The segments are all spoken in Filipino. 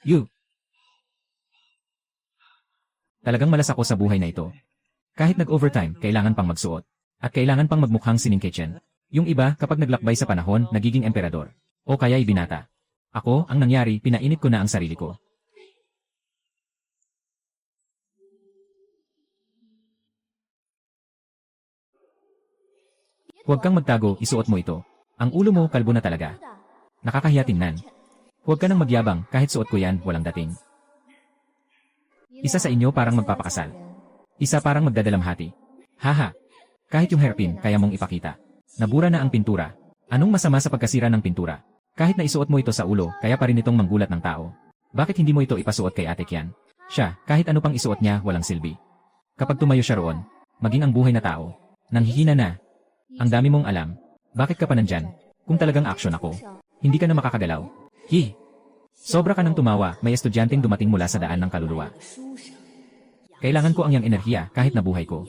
You! Talagang malas ako sa buhay na ito. Kahit nag-overtime, kailangan pang magsuot. At kailangan pang magmukhang sining kitchen. Yung iba, kapag naglakbay sa panahon, nagiging emperador. O kaya ibinata. Ako, ang nangyari, pinainit ko na ang sarili ko. Huwag kang magtago, isuot mo ito. Ang ulo mo, kalbo na talaga. Nakakahiya tingnan. Huwag ka nang magyabang, kahit suot ko yan, walang dating. Isa sa inyo parang magpapakasal. Isa parang magdadalamhati. Haha. Kahit yung hairpin, kaya mong ipakita. Nabura na ang pintura. Anong masama sa pagkasira ng pintura? Kahit na isuot mo ito sa ulo, kaya pa rin itong manggulat ng tao. Bakit hindi mo ito ipasuot kay Ate Kian? Siya, kahit ano pang isuot niya, walang silbi. Kapag tumayo siya roon, maging ang buhay na tao. Nanghihina na. Ang dami mong alam. Bakit ka pa nandyan? Kung talagang action ako, hindi ka na makakagalaw. Sobra ka nang tumawa, may estudyanteng dumating mula sa daan ng kaluluwa. Kailangan ko ang iyang enerhiya kahit nabuhay ko.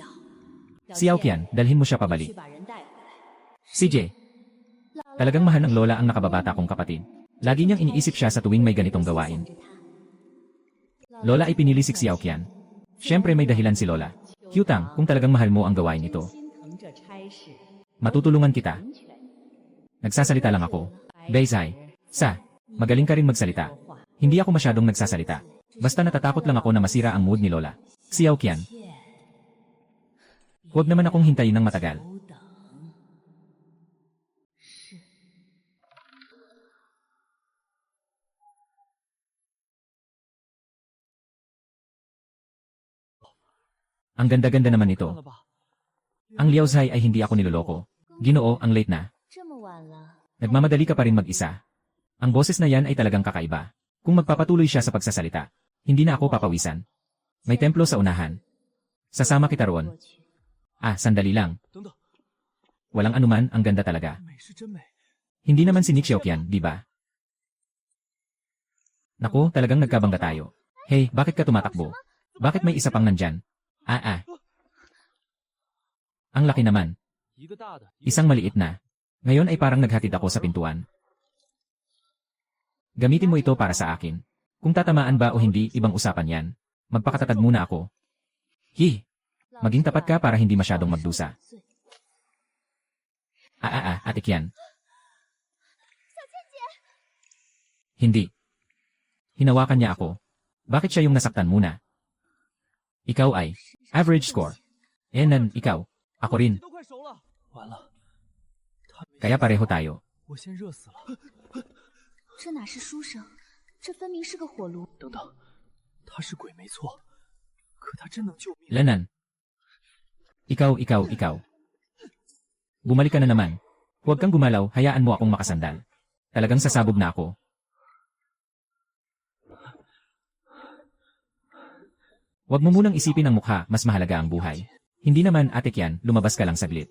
Si Aokian, dalhin mo siya pabalik. CJ. Talagang mahal ng lola ang nakababata kong kapatid. Lagi niyang iniisip siya sa tuwing may ganitong gawain. Lola ay pinili si Xiaoqian. Siyempre may dahilan si Lola. Kyutang, kung talagang mahal mo ang gawain ito, matutulungan kita. Nagsasalita lang ako. Beizai. Magaling ka rin magsalita. Hindi ako masyadong nagsasalita. Basta natatakot lang ako na masira ang mood ni Lola. Xiaoqian. Huwag naman akong hintayin ng matagal. Ang ganda-ganda naman ito. Ang Liaozai ay hindi ako niloloko. Ginoo, ang late na. Nagmamadali ka pa rin mag-isa. Ang boses na yan ay talagang kakaiba. Kung magpapatuloy siya sa pagsasalita, hindi na ako papawisan. May templo sa unahan. Sasama kita roon. Sandali lang. Walang anuman, ang ganda talaga. Hindi naman si Nick Xiaoqian, di ba? Naku, talagang nagkabangga tayo. Hey, bakit ka tumatakbo? Bakit may isa pang nandyan? Ang laki naman. Isang maliit na. Ngayon ay parang naghatid ako sa pintuan. Gamitin mo ito para sa akin. Kung tatamaan ba o hindi, ibang usapan yan. Magpakatatag muna ako. Maging tapat ka para hindi masyadong magdusa. Ate Kian. Hindi. Hinawakan niya ako. Bakit siya yung nasaktan muna? Ikaw ay average score. Ikaw. Ako rin. Kaya pareho tayo. Lanan. Ikaw. Bumalik ka na naman. Huwag kang gumalaw, hayaan mo akong makasandal. Talagang sasabog na ako. Huwag mo munang isipin ang mukha, mas mahalaga ang buhay. Hindi naman, Ate Kian, lumabas ka lang saglit.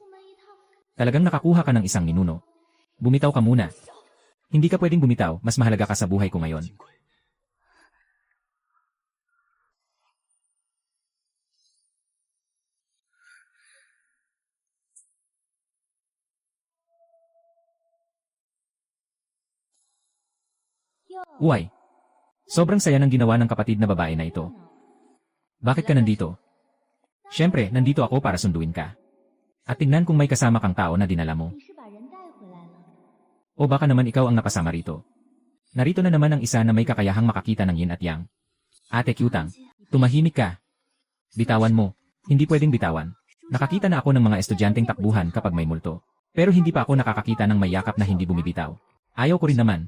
Talagang nakakuha ka ng isang ninuno. Bumitaw ka muna. Hindi ka pwedeng bumitaw, mas mahalaga ka sa buhay ko ngayon. Uy. Sobrang saya ng ginawa ng kapatid na babae na ito. Bakit ka nandito? Siyempre, nandito ako para sunduin ka. At tingnan kung may kasama kang tao na dinala mo. O baka naman ikaw ang napasama rito. Narito na naman ang isa na may kakayahang makakita ng yin at yang. Ate Kyutang, tumahimik ka. Bitawan mo. Hindi pwedeng bitawan. Nakakita na ako ng mga estudyanteng takbuhan kapag may multo. Pero hindi pa ako nakakakita ng may yakap na hindi bumibitaw. Ayaw ko rin naman.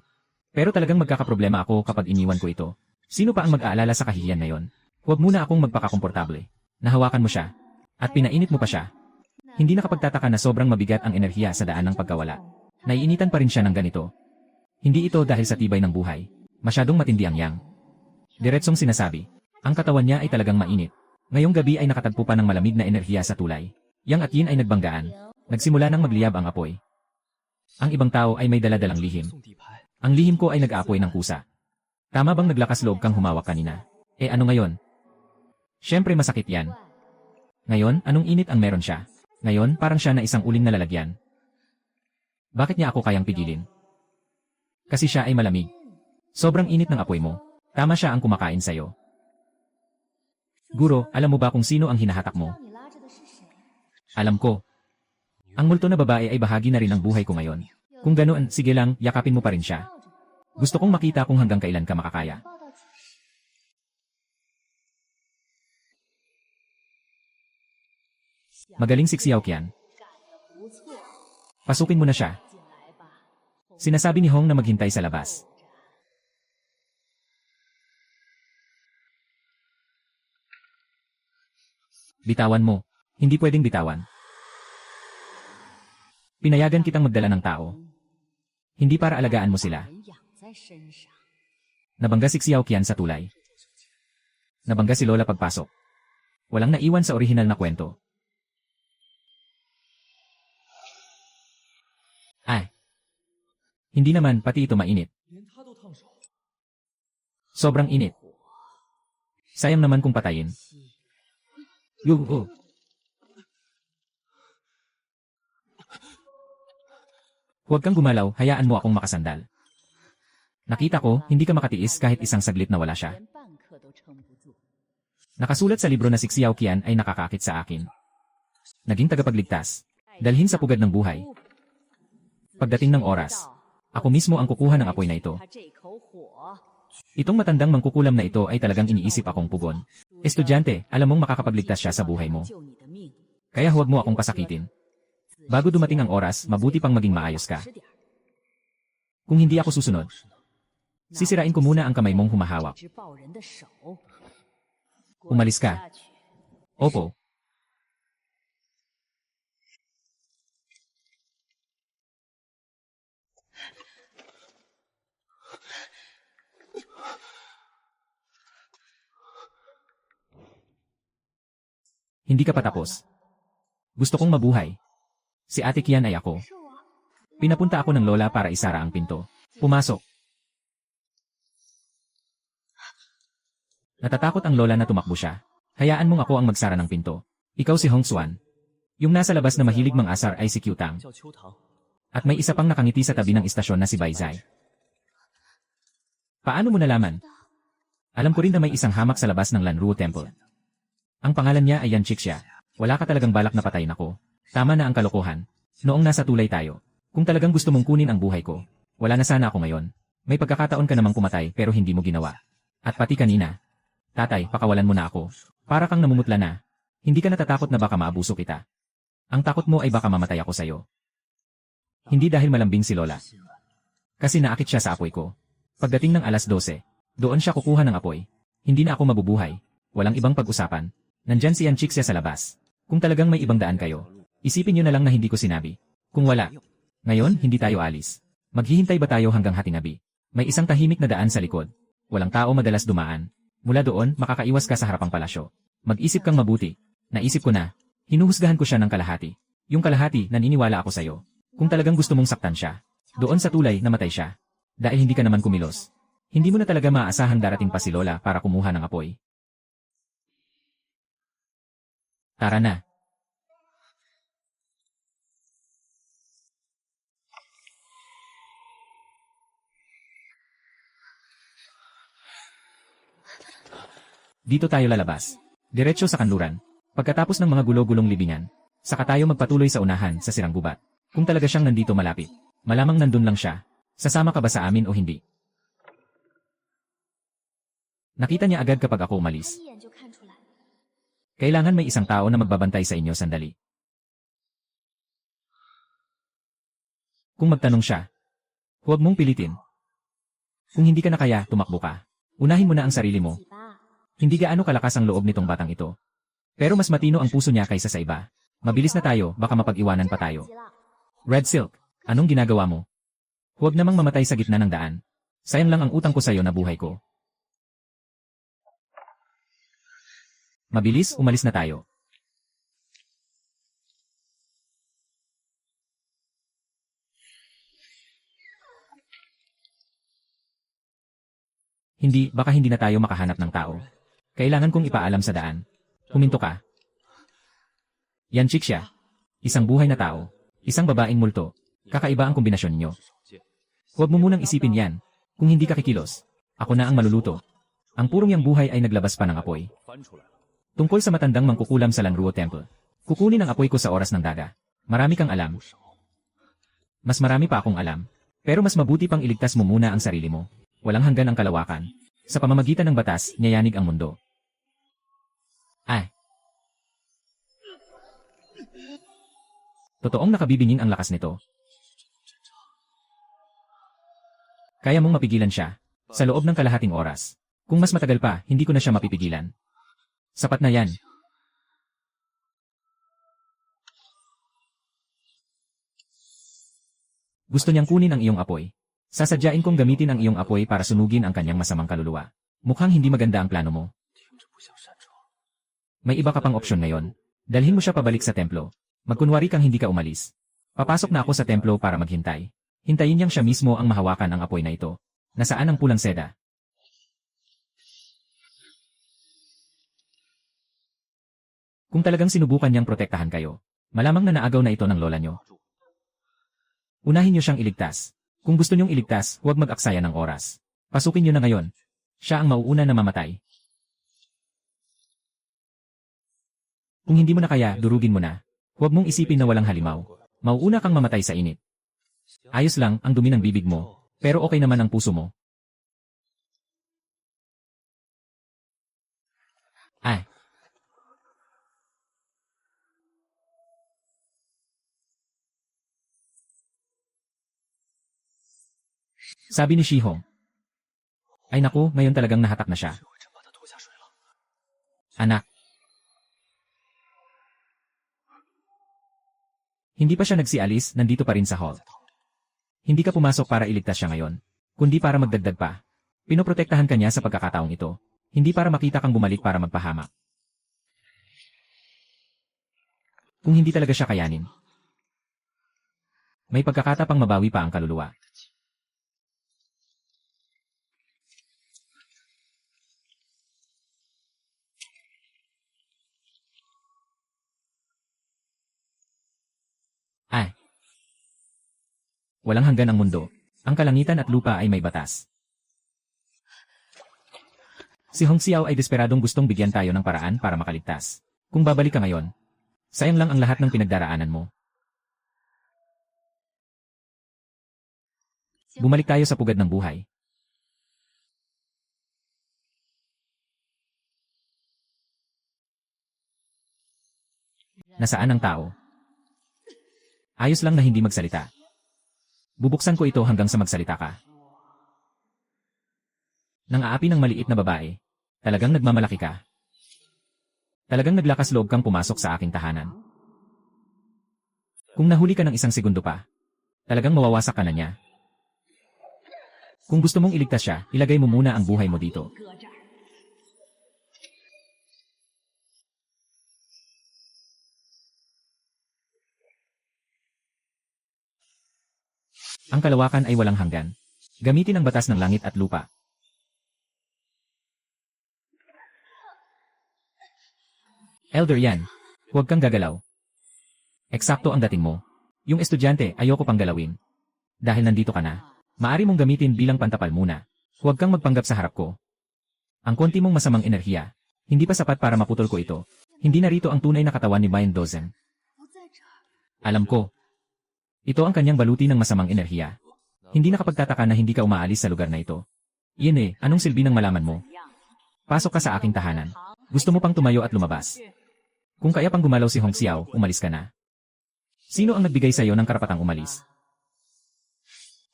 Pero talagang magkakaproblema ako kapag iniwan ko ito. Sino pa ang mag-aalala sa kahihiyan na yon? Huwag muna akong magpakakomportable. Nahawakan mo siya. At pinainit mo pa siya. Hindi nakapagtataka na sobrang mabigat ang enerhiya sa daan ng pagkawala. Naiinitan pa rin siya ng ganito. Hindi ito dahil sa tibay ng buhay. Masyadong matindi ang yang. Diretsong sinasabi. Ang katawan niya ay talagang mainit. Ngayong gabi ay nakatagpo pa ng malamig na enerhiya sa tulay. Yang at yin ay nagbanggaan. Nagsimula nang magliyab ang apoy. Ang ibang tao ay may daladalang lihim. Ang lihim ko ay nag-aapoy ng kusa. Tama bang naglakas loob kang humawak kanina? Ano ngayon? Siyempre masakit yan. Ngayon, anong init ang meron siya? Ngayon, parang siya na isang uling na lalagyan. Bakit niya ako kayang pigilin? Kasi siya ay malamig. Sobrang init ng apoy mo. Tama siya ang kumakain sa'yo. Guro, alam mo ba kung sino ang hinahatak mo? Alam ko. Ang multo na babae ay bahagi na rin ng buhay ko ngayon. Kung ganoon, sige lang, yakapin mo pa rin siya. Gusto kong makita kung hanggang kailan ka makakaya. Magaling si Xiaoqian. Pasukin mo na siya. Sinasabi ni Hong na maghintay sa labas. Bitawan mo. Hindi pwedeng bitawan. Pinayagan kitang magdala ng tao. Hindi para alagaan mo sila. Nabangga si Xiaoqian sa tulay. Nabangga si Lola pagpasok. Walang naiwan sa orihinal na kwento. Ay. Hindi naman, pati ito mainit. Sobrang init. Sayang naman kung patayin. Yugo. Huwag kang gumalaw, hayaan mo akong makasandal. Nakita ko, hindi ka makatiis kahit isang saglit na wala siya. Nakasulat sa libro na si Xiaoqian ay nakakakit sa akin. Naging tagapagligtas. Dalhin sa pugad ng buhay. Pagdating ng oras, ako mismo ang kukuha ng apoy na ito. Itong matandang mangkukulam na ito ay talagang iniisip akong pugon. Estudyante, alam mong makakapagligtas siya sa buhay mo. Kaya huwag mo akong pasakitin. Bago dumating ang oras, mabuti pang maging maayos ka. Kung hindi ako susunod, sisirain ko muna ang kamay mong humahawak. Umalis ka. Opo. Hindi ka pa tapos. Gusto kong mabuhay. Si Ate Qian ay ako. Pinapunta ako ng lola para isara ang pinto. Pumasok. Natatakot ang lola na tumakbo siya. Hayaan mong ako ang magsara ng pinto. Ikaw si Hong Xuan. Yung nasa labas na mahilig mang-asar ay si Qiu Tang. At may isa pang nakangiti sa tabi ng istasyon na si Bai Zai. Paano mo nalaman? Alam ko rin na may isang hamak sa labas ng Lanruo Temple. Ang pangalan niya ay Yan Chixia. Wala ka talagang balak na patayin ako. Tama na ang kalokohan. Noong nasa tulay tayo. Kung talagang gusto mong kunin ang buhay ko, wala na sana ako ngayon. May pagkakataon ka namang pumatay pero hindi mo ginawa. At pati kanina. Tatay, pakawalan mo na ako. Para kang namumutla na. Hindi ka natatakot na baka maabuso kita. Ang takot mo ay baka mamatay ako sa'yo. Hindi dahil malambing si Lola. Kasi naakit siya sa apoy ko. Pagdating ng alas 12, doon siya kukuha ng apoy. Hindi na ako mabubuhay. Walang ibang pag-usapan. Nandyan si Yan Chixia sa labas. Kung talagang may ibang daan kayo, isipin nyo na lang na hindi ko sinabi. Kung wala, ngayon hindi tayo alis. Maghihintay ba tayo hanggang hatingabi? May isang tahimik na daan sa likod. Walang tao madalas dumaan. Mula doon, makakaiwas ka sa harapang palasyo. Mag-isip kang mabuti. Naisip ko na. Hinuhusgahan ko siya ng kalahati. Yung kalahati, naniniwala ako sa'yo. Kung talagang gusto mong saktan siya, doon sa tulay, namatay siya. Dahil hindi ka naman kumilos. Hindi mo na talaga maasahang darating pa si Lola para kumuha ng apoy. Tara na. Dito tayo lalabas. Diretso sa kanluran. Pagkatapos ng mga gulo-gulong libingan, saka tayo magpatuloy sa unahan sa sirang gubat. Kung talaga siyang nandito malapit, malamang nandun lang siya. Sasama ka ba sa amin o hindi? Nakita niya agad kapag ako umalis. Kailangan may isang tao na magbabantay sa inyo sandali. Kung magtanong siya, huwag mong pilitin. Kung hindi ka na kaya, tumakbo ka. Unahin mo na ang sarili mo. Hindi gaano kalakas ang loob nitong batang ito. Pero mas matino ang puso niya kaysa sa iba. Mabilis na tayo, baka mapag-iwanan pa tayo. Red Silk, anong ginagawa mo? Huwag namang mamatay sa gitna ng daan. Sayang lang ang utang ko sa'yo na buhay ko. Mabilis, umalis na tayo. Hindi, baka hindi na tayo makahanap ng tao. Kailangan kong ipaalam sa daan. Huminto ka. Yan Chixia. Isang buhay na tao. Isang babaeng multo. Kakaiba ang kombinasyon ninyo. Huwag mo munang isipin yan. Kung hindi ka kikilos, ako na ang maluluto. Ang purong yang buhay ay naglabas pa ng apoy. Tungkol sa matandang mangkukulam sa Lanruo Temple. Kukunin ang apoy ko sa oras ng daga. Marami kang alam. Mas marami pa akong alam. Pero mas mabuti pang iligtas mo muna ang sarili mo. Walang hanggan ang kalawakan. Sa pamamagitan ng batas, niyayanig ang mundo. Ay. Totoong nakabibinging ang lakas nito. Kaya mong mapigilan siya. Sa loob ng kalahating oras. Kung mas matagal pa, hindi ko na siya mapipigilan. Sapat na yan. Gusto niyang kunin ang iyong apoy. Sasadyain kong gamitin ang iyong apoy para sunugin ang kanyang masamang kaluluwa. Mukhang hindi maganda ang plano mo. May iba ka pang opsyon ngayon. Dalhin mo siya pabalik sa templo. Magkunwari kang hindi ka umalis. Papasok na ako sa templo para maghintay. Hintayin niyang siya mismo ang mahawakan ang apoy na ito. Nasaan ang pulang seda? Kung talagang sinubukan niyang protektahan kayo, malamang na naagaw na ito ng lola niyo. Unahin niyo siyang iligtas. Kung gusto niyong iligtas, huwag mag-aksaya ng oras. Pasukin niyo na ngayon. Siya ang mauuna na mamatay. Kung hindi mo na kaya, durugin mo na. Huwag mong isipin na walang halimaw. Mauuna kang mamatay sa init. Ayos lang ang dumi ng bibig mo, pero okay naman ang puso mo. Ay. Sabi ni Shihong. Ay naku, ngayon talagang nahatak na siya. Anak. Hindi pa siya nagsialis, nandito pa rin sa hall. Hindi ka pumasok para iligtas siya ngayon, kundi para magdagdag pa. Pinoprotektahan ka niya sa pagkakataong ito, hindi para makita kang bumalik para magpahamak. Kung hindi talaga siya kayanin, may pagkakatapang mabawi pa ang kaluluwa. Ay. Walang hanggan ang mundo. Ang kalangitan at lupa ay may batas. Si Hong Xiao ay desperadong gustong bigyan tayo ng paraan para makaligtas. Kung babalik ka ngayon, sayang lang ang lahat ng pinagdaraanan mo. Bumalik tayo sa pugad ng buhay. Nasaan ang tao? Ayos lang na hindi magsalita. Bubuksan ko ito hanggang sa magsalita ka. Nang aapi ng maliit na babae, talagang nagmamalaki ka. Talagang naglakas loob kang pumasok sa aking tahanan. Kung nahuli ka ng 1 segundo pa, talagang mawawasak ka na niya. Kung gusto mong iligtas siya, ilagay mo muna ang buhay mo dito. Ang kalawakan ay walang hanggan. Gamitin ang batas ng langit at lupa. Elder yan. Huwag kang gagalaw. Eksakto ang dating mo. Yung estudyante, ayoko pang galawin. Dahil nandito ka na, maari mong gamitin bilang pantapal muna. Huwag kang magpanggap sa harap ko. Ang konti mong masamang enerhiya, hindi pa sapat para maputol ko ito. Hindi narito ang tunay na katawan ni Bayan Dozen. Alam ko. Ito ang kanyang baluti ng masamang enerhiya. Hindi nakapagtataka na hindi ka umaalis sa lugar na ito. Iyan eh, anong silbi ng malaman mo? Pasok ka sa aking tahanan. Gusto mo pang tumayo at lumabas. Kung kaya pang gumalaw si Hong Xiao, umalis ka na. Sino ang nagbigay sa iyo ng karapatang umalis?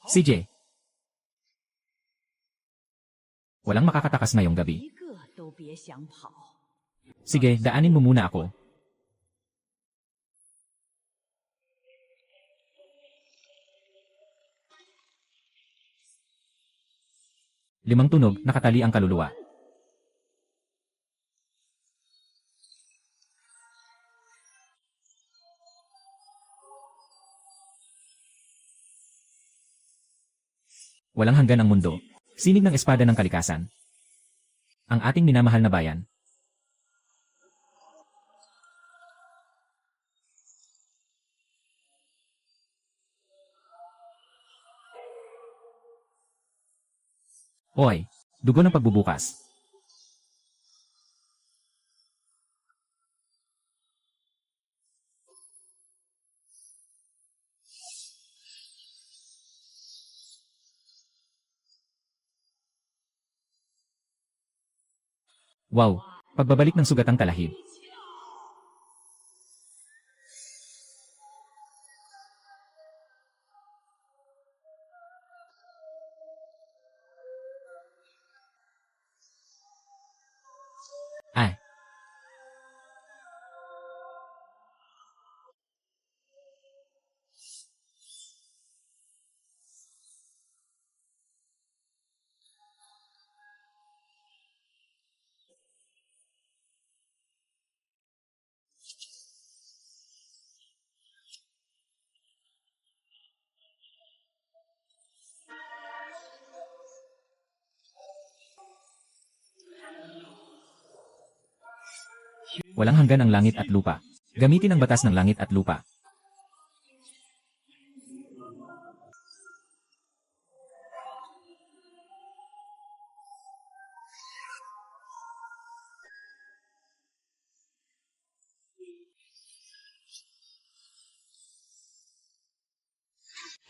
Si Jie. Walang makakatakas ngayong gabi. Sige, daanin mo muna ako. 5 tunog, nakatali ang kaluluwa. Walang hanggan ang mundo. Sinig ng espada ng kalikasan. Ang ating minamahal na bayan. Hoy, dugo ng pagbubukas. Wow! Pagbabalik ng sugatang talahib. Ah! Walang hanggan ang langit at lupa. Gamitin ang batas ng langit at lupa.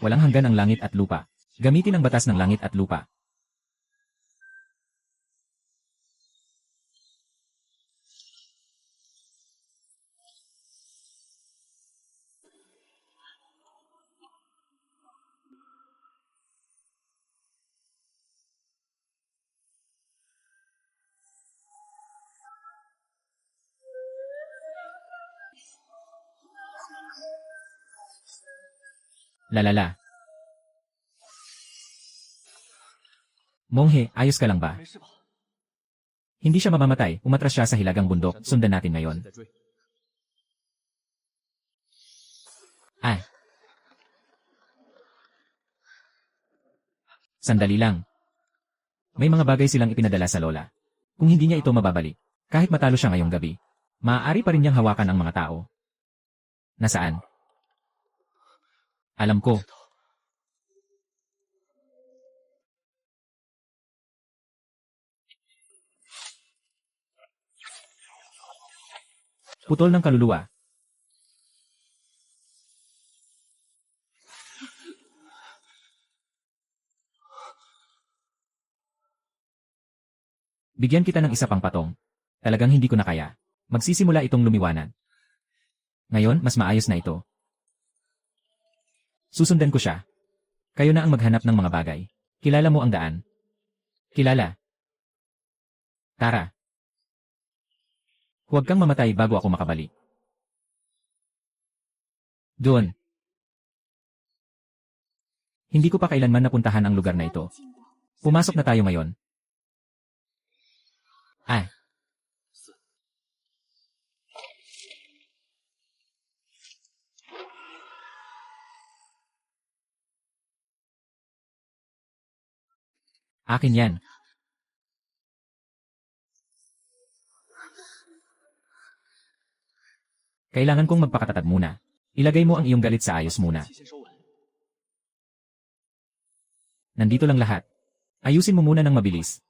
Walang hanggan ang langit at lupa. Gamitin ang batas ng langit at lupa. Lalala. Monghe, ayos ka lang ba? Hindi siya mamamatay, umatras siya sa hilagang bundok, sundan natin ngayon. Ah! Sandali lang. May mga bagay silang ipinadala sa lola. Kung hindi niya ito mababalik, kahit matalo siya ngayong gabi, maaari pa rin niyang hawakan ang mga tao. Nasaan? Alam ko. Putol ng kaluluwa. Bigyan kita ng isa pang patong. Talagang hindi ko na kaya. Magsisimula itong lumiwanag. Ngayon, mas maayos na ito. Susundan ko siya. Kayo na ang maghanap ng mga bagay. Kilala mo ang daan. Kilala. Tara. Huwag kang mamatay bago ako makabalik. Doon. Hindi ko pa kailanman napuntahan ang lugar na ito. Pumasok na tayo ngayon. Ah. Akin yan. Kailangan kong magpakatatag muna. Ilagay mo ang iyong galit sa ayos muna. Nandito lang lahat. Ayusin mo muna ng mabilis.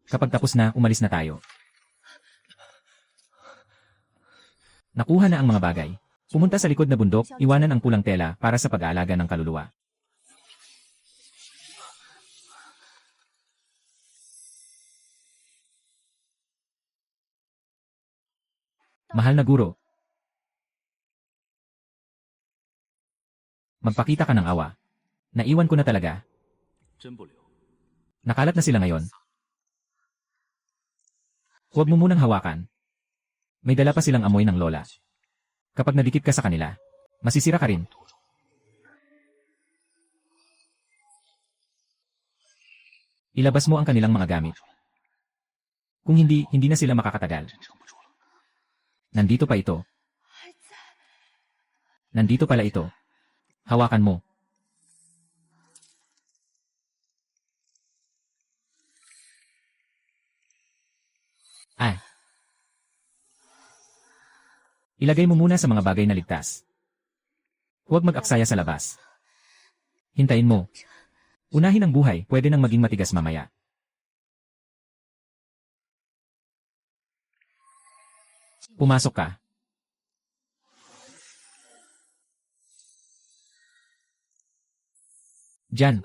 Kapag tapos na, umalis na tayo. Nakuha na ang mga bagay. Pumunta sa likod na bundok, iwanan ang pulang tela para sa pag-aalaga ng kaluluwa. Mahal na guro. Magpakita ka ng awa. Naiwan ko na talaga. Nakalat na sila ngayon. Huwag mo munang hawakan. May dala pa silang amoy ng lola. Kapag nadikit ka sa kanila, masisira ka rin. Ilabas mo ang kanilang mga gamit. Kung hindi, hindi na sila makakatagal. Nandito pa ito. Nandito pala ito. Hawakan mo. Ah. Ilagay mo muna sa mga bagay na ligtas. Huwag mag-aksaya sa labas. Hintayin mo. Unahin ang buhay, pwede nang maging matigas mamaya. Pumasok ka. Diyan.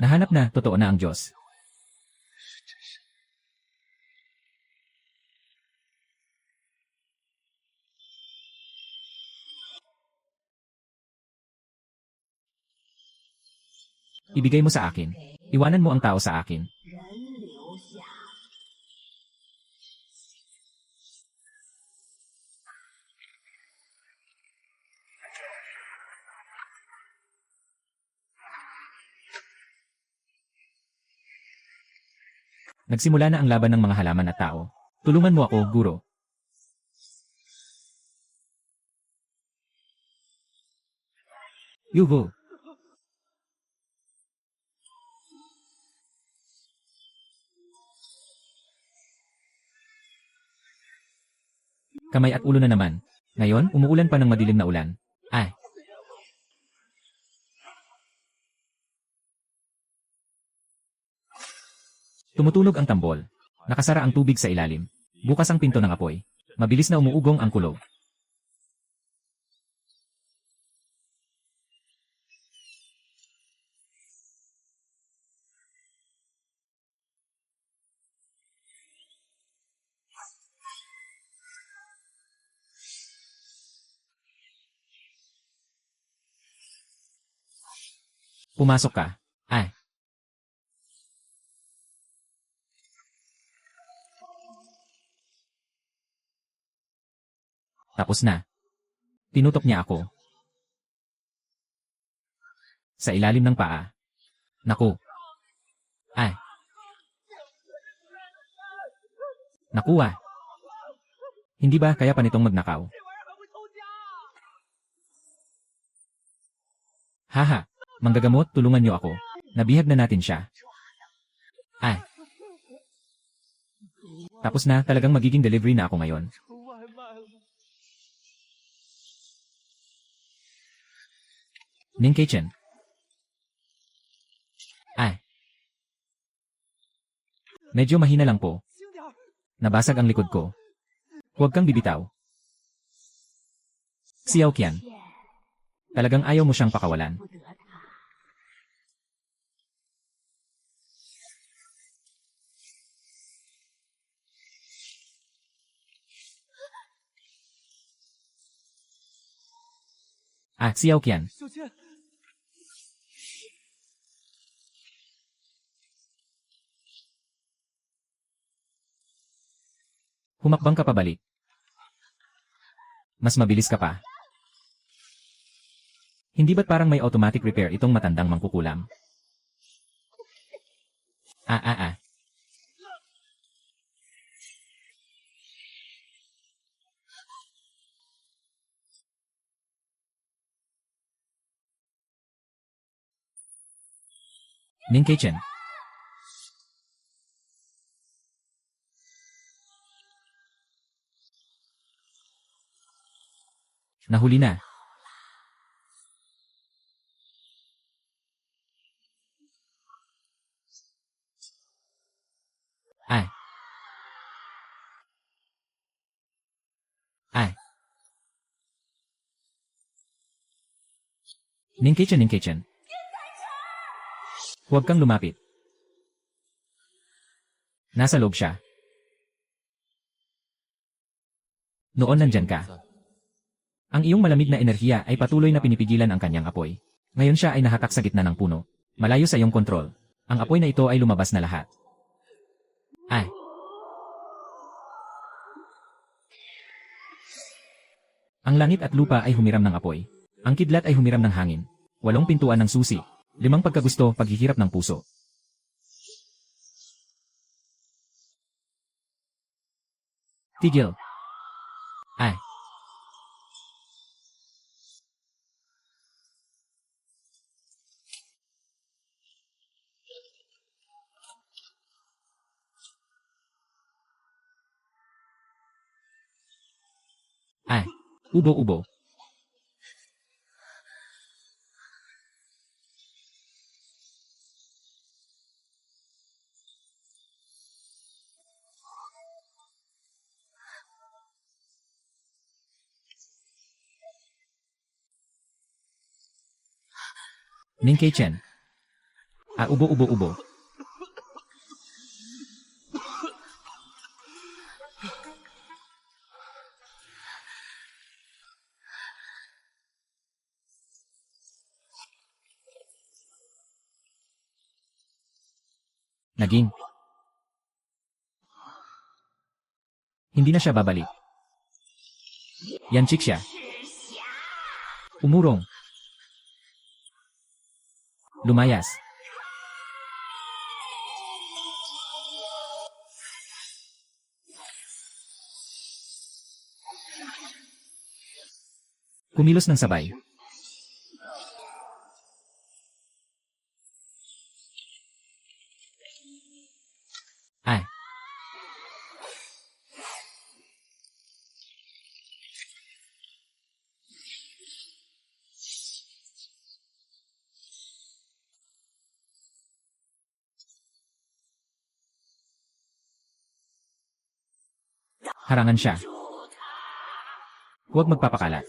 Nahanap na, totoo na ang Diyos. Ibigay mo sa akin. Iwanan mo ang tao sa akin. Nagsimula na ang laban ng mga halaman at tao. Tulungan mo ako, guro. Yuhu! Kamay at ulo na naman. Ngayon, umuulan pa ng madilim na ulan. Ay! Tumutunog ang tambol. Nakasara ang tubig sa ilalim. Bukas ang pinto ng apoy. Mabilis na umuugong ang kulog. Pumasok ka. Ay! Tapos na. Tinutok niya ako. Sa ilalim ng paa. Naku. Ay. Nakuha. Hindi ba kaya pa nitong magnakaw? Haha. Manggagamot, tulungan niyo ako. Nabihag na natin siya. Ay. Tapos na, talagang magiging delivery na ako ngayon. Ninkei Chen. Ay. Medyo mahina lang po. Nabasag ang likod ko. Huwag kang bibitaw. Xiao Qian. Talagang ayaw mo siyang pakawalan. Ah, Xiao Qian. Humakbang ka pabalik. Mas mabilis ka pa. Hindi ba't parang may automatic repair itong matandang mangkukulam? Ah. Ninkei Chen. Nahuli na. Ay. Ay. Ninkei Chen. Huwag kang lumapit. Nasa loob siya. Noon nandyan ka. Ang iyong malamig na enerhiya ay patuloy na pinipigilan ang kanyang apoy. Ngayon siya ay nahatak sa gitna ng puno. Malayo sa iyong kontrol. Ang apoy na ito ay lumabas na lahat. Ay. Ang langit at lupa ay humiram ng apoy. Ang kidlat ay humiram ng hangin. 8 pintuan ng susi. 5 pagkagusto, paghihirap ng puso. Tigil. Ay. Ay. Ubo. Ninkei Chen. Ubo, ubo, ubo. Naging. Hindi na siya babalik. Yan chick siya. Umurong. Lumayas. Kumilos ng sabay. Ay. Harangan siya. Huwag magpapakalat.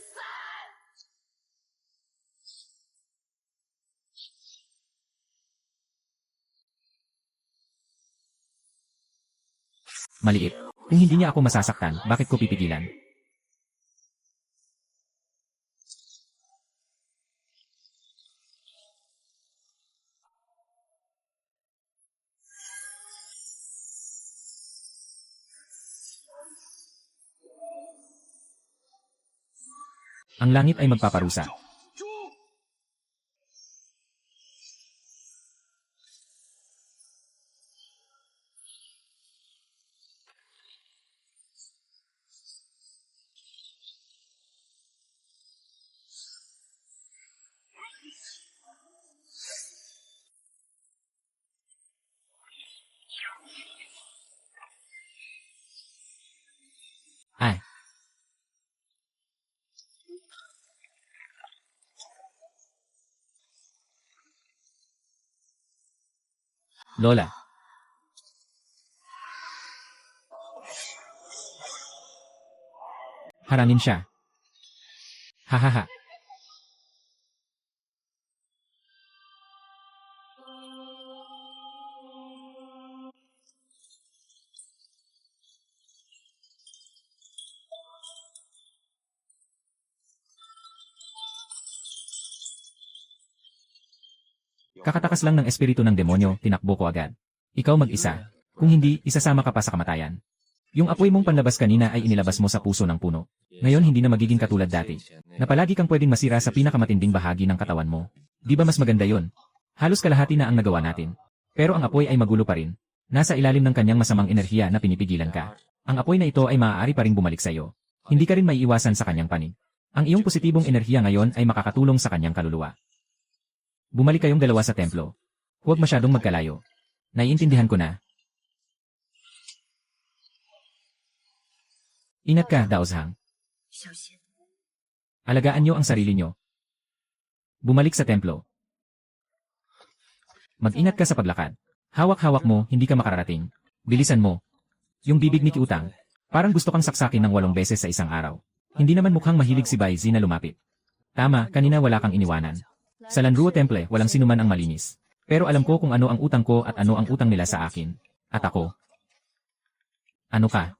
Maliit. Kung hindi niya ako masasaktan, bakit ko pipigilan? Ang langit ay magpaparusa. Ay. Lola. Harangin siya. Hahaha. Kakatakas lang ng espiritu ng demonyo, tinakbo ko agad. Ikaw mag-isa. Kung hindi, isasama ka pa sa kamatayan. Yung apoy mong panlabas kanina ay inilabas mo sa puso ng puno. Ngayon hindi na magiging katulad dati. Na palagi kang pwedeng masira sa pinakamatinding bahagi ng katawan mo. Di ba mas maganda yon? Halos kalahati na ang nagawa natin. Pero ang apoy ay magulo pa rin. Nasa ilalim ng kanyang masamang enerhiya na pinipigilan ka. Ang apoy na ito ay maaari pa ring bumalik sa iyo. Hindi ka rin maiiwasan sa kanyang panig. Ang iyong positibong enerhiya ngayon ay makakatulong sa kanyang kaluluwa. Bumalik kayong dalawa sa templo. Huwag masyadong magkalayo. Naiintindihan ko na. Ingat ka, Daozhang. Alagaan niyo ang sarili niyo. Bumalik sa templo. Mag-ingat ka sa paglakad. Hawak-hawak mo, hindi ka makararating. Bilisan mo. Yung bibig ni Qiutang, parang gusto kang saksakin ng 8 beses sa isang araw. Hindi naman mukhang mahilig si Bai Zi na lumapit. Tama, kanina wala kang iniwanan. Sa Lanruo Temple, walang sinuman ang malinis. Pero alam ko kung ano ang utang ko at ano ang utang nila sa akin. At ako. Ano ka?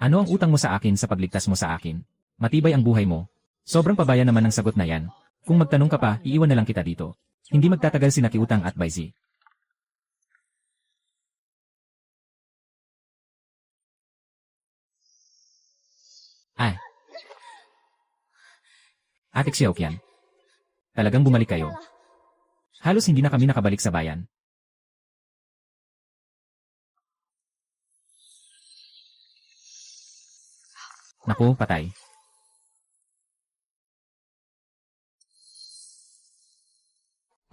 Ano ang utang mo sa akin sa pagligtas mo sa akin? Matibay ang buhay mo. Sobrang pabaya naman ang sagot na yan. Kung magtanong ka pa, iiwan na lang kita dito. Hindi magtatagal si Qiutang at Bai Zi. Ay. Ate Xiaoqian. Talagang bumalik kayo. Halos hindi na kami nakabalik sa bayan. Naku, patay.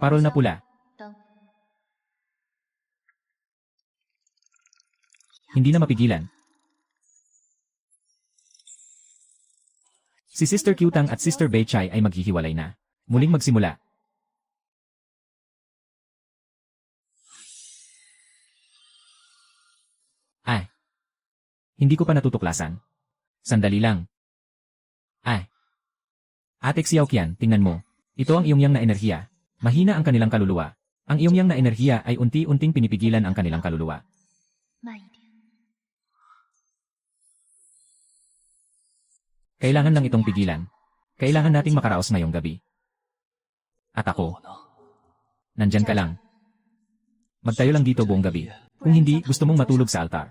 Parol na pula. Hindi na mapigilan. Si Sister Qiutang at Sister Bai Chai ay maghihiwalay na. Muling magsimula. Ay. Hindi ko pa natutuklasan. Sandali lang. Ay. Ate Xiaoqian, tingnan mo. Ito ang iyong yang na enerhiya. Mahina ang kanilang kaluluwa. Ang iyong yang na enerhiya ay unti-unting pinipigilan ang kanilang kaluluwa. 慢一点。 Kailangan lang itong pigilan. Kailangan nating makaraos ngayong gabi. At ako, nandyan ka lang. Magtayo lang dito buong gabi. Kung hindi, gusto mong matulog sa altar.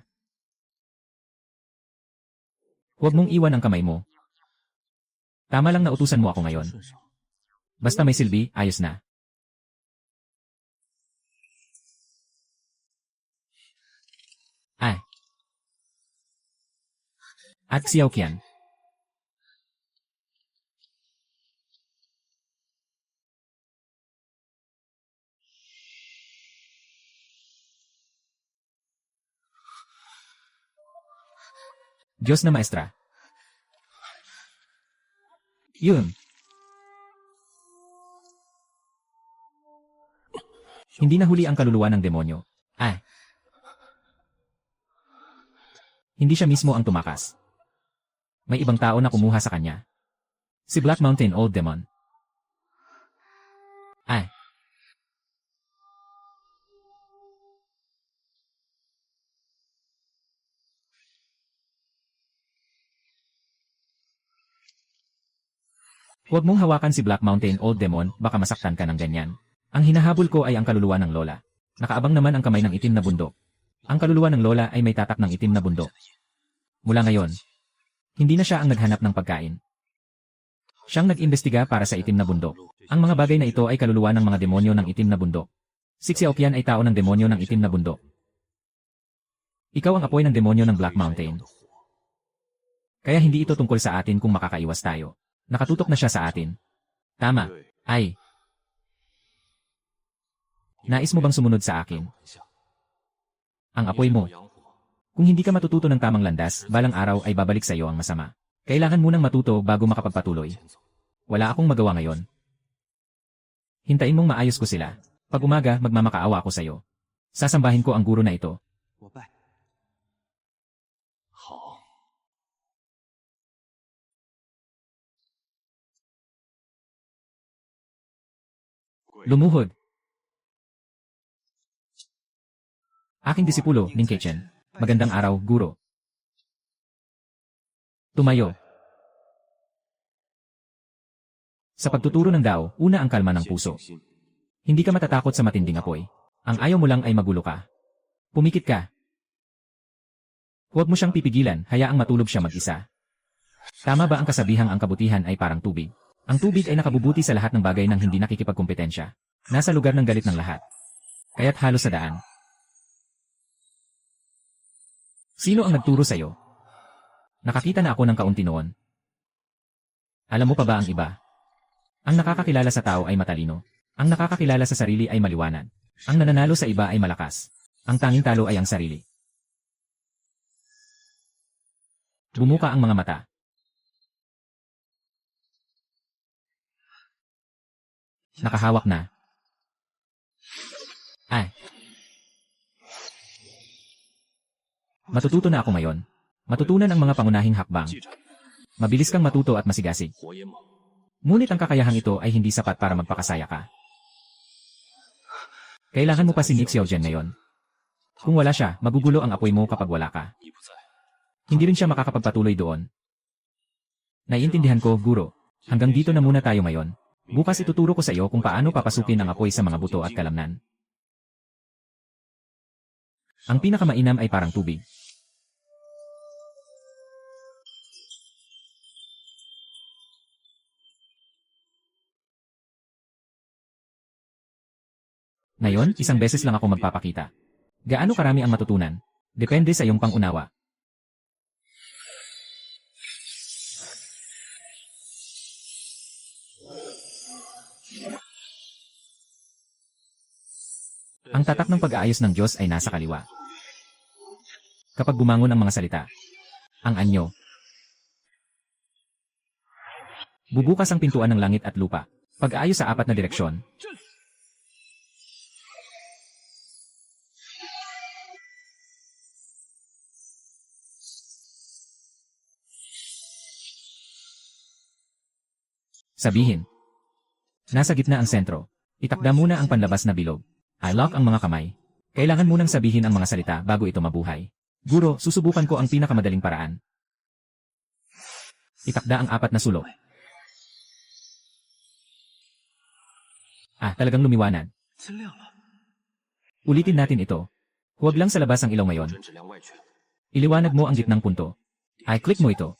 Huwag mong iwan ang kamay mo. Tama lang na utusan mo ako ngayon. Basta may silbi, ayos na. Ay. At Xiaoqian. Diyos na maestra. Yun. Hindi nahuli ang kaluluwa ng demonyo. Ah. Hindi siya mismo ang tumakas. May ibang tao na kumuha sa kanya. Si Black Mountain Old Demon. Ah. Huwag mong hawakan si Black Mountain Old Demon, baka masaktan ka ng ganyan. Ang hinahabol ko ay ang kaluluwa ng lola. Nakaabang naman ang kamay ng itim na bundok. Ang kaluluwa ng lola ay may tatak ng itim na bundok. Mula ngayon, hindi na siya ang naghanap ng pagkain. Siyang nag-imbestiga para sa itim na bundok. Ang mga bagay na ito ay kaluluwa ng mga demonyo ng itim na bundok. Si Xiaoqian ay tao ng demonyo ng itim na bundok. Ikaw ang apoy ng demonyo ng Black Mountain. Kaya hindi ito tungkol sa atin kung makakaiwas tayo. Nakatutok na siya sa atin. Tama. Ay. Nais mo bang sumunod sa akin? Ang apoy mo. Kung hindi ka matututo ng tamang landas, balang araw ay babalik sa iyo ang masama. Kailangan munang matuto bago makapagpatuloy. Wala akong magawa ngayon. Hintayin mong maayos ko sila. Pag umaga, magmamakaawa ako sa iyo. Sasambahin ko ang guro na ito. Lumuhod. Aking disipulo, Ning Kechen. Magandang araw, guro. Tumayo. Sa pagtuturo ng Dao, una ang kalma ng puso. Hindi ka matatakot sa matinding apoy. Ang ayaw mo lang ay magulo ka. Pumikit ka. Huwag mo siyang pipigilan, hayaang matulog siya mag-isa. Tama ba ang kasabihang ang kabutihan ay parang tubig? Ang tubig ay nakabubuti sa lahat ng bagay ng hindi nakikipagkumpetensya. Nasa lugar ng galit ng lahat. Kaya't halos sa daan. Sino ang nagturo sa iyo? Nakakita na ako ng kaunti noon. Alam mo pa ba ang iba? Ang nakakakilala sa tao ay matalino. Ang nakakakilala sa sarili ay maliwanag. Ang nananalo sa iba ay malakas. Ang tanging talo ay ang sarili. Bumuka ang mga mata. Nakahawak na. Ay. Matututo na ako ngayon. Matutunan ang mga pangunahing hakbang. Mabilis kang matuto at masigasig. Ngunit ang kakayahang ito ay hindi sapat para magpakasaya ka. Kailangan mo pa si Nick Xiaojian ngayon. Kung wala siya, magugulo ang apoy mo kapag wala ka. Hindi rin siya makakapagpatuloy doon. Naiintindihan ko, guro. Hanggang dito na muna tayo ngayon. Bukas ituturo ko sa iyo kung paano papasukin ang apoy sa mga buto at kalamnan. Ang pinakamainam ay parang tubig. Ngayon, isang beses lang ako magpapakita. Gaano karami ang matutunan? Depende sa iyong pangunawa. Ang tatak ng pag-aayos ng Diyos ay nasa kaliwa. Kapag bumangon ang mga salita, ang anyo, bubukas ang pintuan ng langit at lupa. Pag-aayos sa apat na direksyon. Sabihin, nasa gitna ang sentro. Itakda muna ang panlabas na bilog. I lock ang mga kamay. Kailangan munang sabihin ang mga salita bago ito mabuhay. Guro, susubukan ko ang pinakamadaling paraan. Itakda ang 4 na sulok. Talagang lumiwanag. Ulitin natin ito. Huwag lang sa labas ang ilaw ngayon. Iliwanag mo ang gitnang punto. I-click mo ito.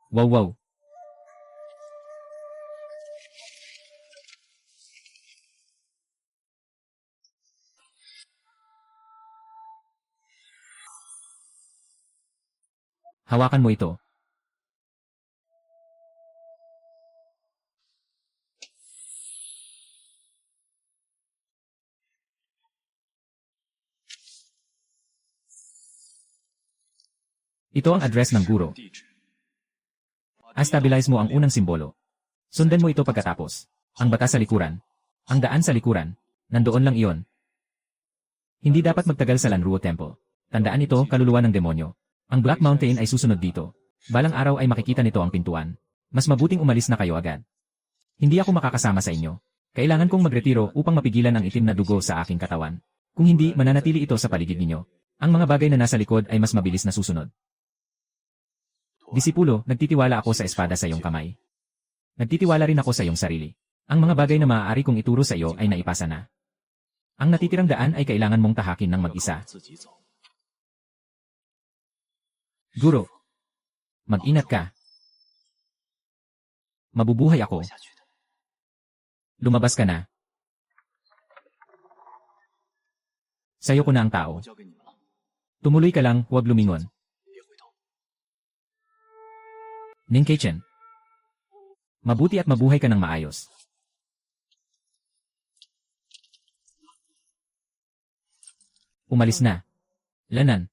Wow. Hawakan mo ito. Ito ang address ng guro. Stabilize mo ang unang simbolo. Sundan mo ito pagkatapos. Ang bata sa likuran. Ang daan sa likuran. Nandoon lang iyon. Hindi dapat magtagal sa Lanruo Temple. Tandaan ito, kaluluwa ng demonyo. Ang Black Mountain ay susunod dito. Balang araw ay makikita nito ang pintuan. Mas mabuting umalis na kayo agad. Hindi ako makakasama sa inyo. Kailangan kong magretiro upang mapigilan ang itim na dugo sa aking katawan. Kung hindi, mananatili ito sa paligid ninyo. Ang mga bagay na nasa likod ay mas mabilis na susunod. Disipulo, nagtitiwala ako sa espada sa iyong kamay. Nagtitiwala rin ako sa iyong sarili. Ang mga bagay na maaari kong ituro sa iyo ay naipasa na. Ang natitirang daan ay kailangan mong tahakin ng mag-isa. Guro, mag-ingat ka. Mabubuhay ako. Lumabas ka na. Sa'yo ko na ang tao. Tumuloy ka lang, huwag lumingon. Ninkei-chen. Mabuti at mabuhay ka ng maayos. Umalis na. Lanan.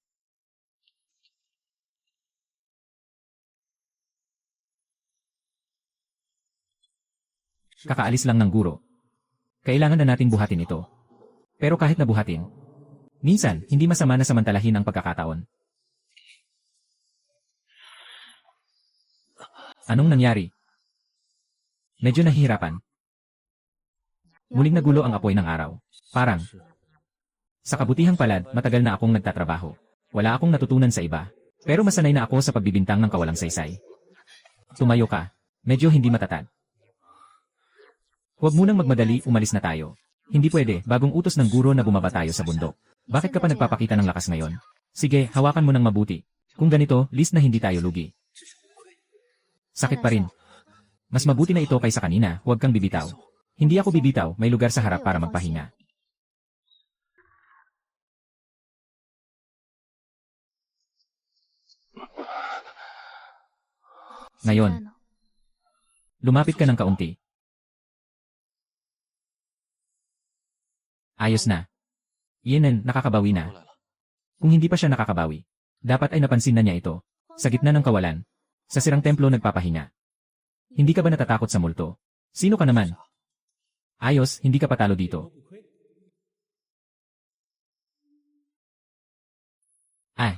Kakaalis lang ng guro. Kailangan na natin buhatin ito. Pero kahit nabuhatin, minsan, hindi masama na samantalahin ang pagkakataon. Anong nangyari? Medyo nahihirapan. Muling nagulo ang apoy ng araw. Parang, sa kabutihang palad, matagal na akong nagtatrabaho. Wala akong natutunan sa iba. Pero masanay na ako sa pagbibintang ng kawalang saysay. Tumayo ka. Medyo hindi matatag. Huwag munang magmadali, umalis na tayo. Hindi pwede, bagong utos ng guro na bumaba tayo sa bundok. Bakit ka pa nagpapakita ng lakas ngayon? Sige, hawakan mo ng mabuti. Kung ganito, list na hindi tayo lugi. Sakit pa rin. Mas mabuti na ito kaysa kanina, huwag kang bibitaw. Hindi ako bibitaw, may lugar sa harap para magpahinga. Ngayon, lumapit ka ng kaunti. Ayos na. Iyan, nakakabawi na. Kung hindi pa siya nakakabawi, dapat ay napansin na niya ito. Sa gitna ng kawalan, sa sirang templo nagpapahinga. Hindi ka ba natatakot sa multo? Sino ka naman? Ayos, hindi ka patalo dito. Ay.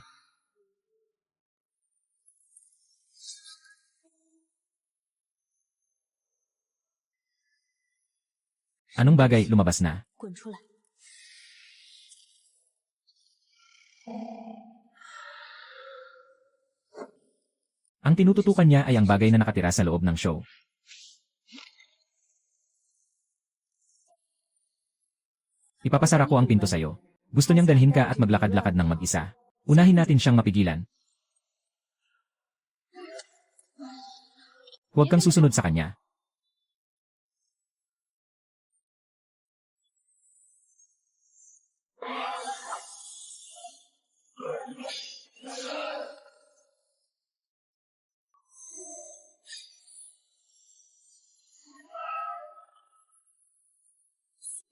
Anong bagay, lumabas na? Ang tinututukan niya ay ang bagay na nakatira sa loob ng show. Ipapasara ko ang pinto sa'yo. Gusto niyang dalhin ka at maglakad-lakad ng mag-isa. Unahin natin siyang mapigilan. Huwag kang susunod sa kanya.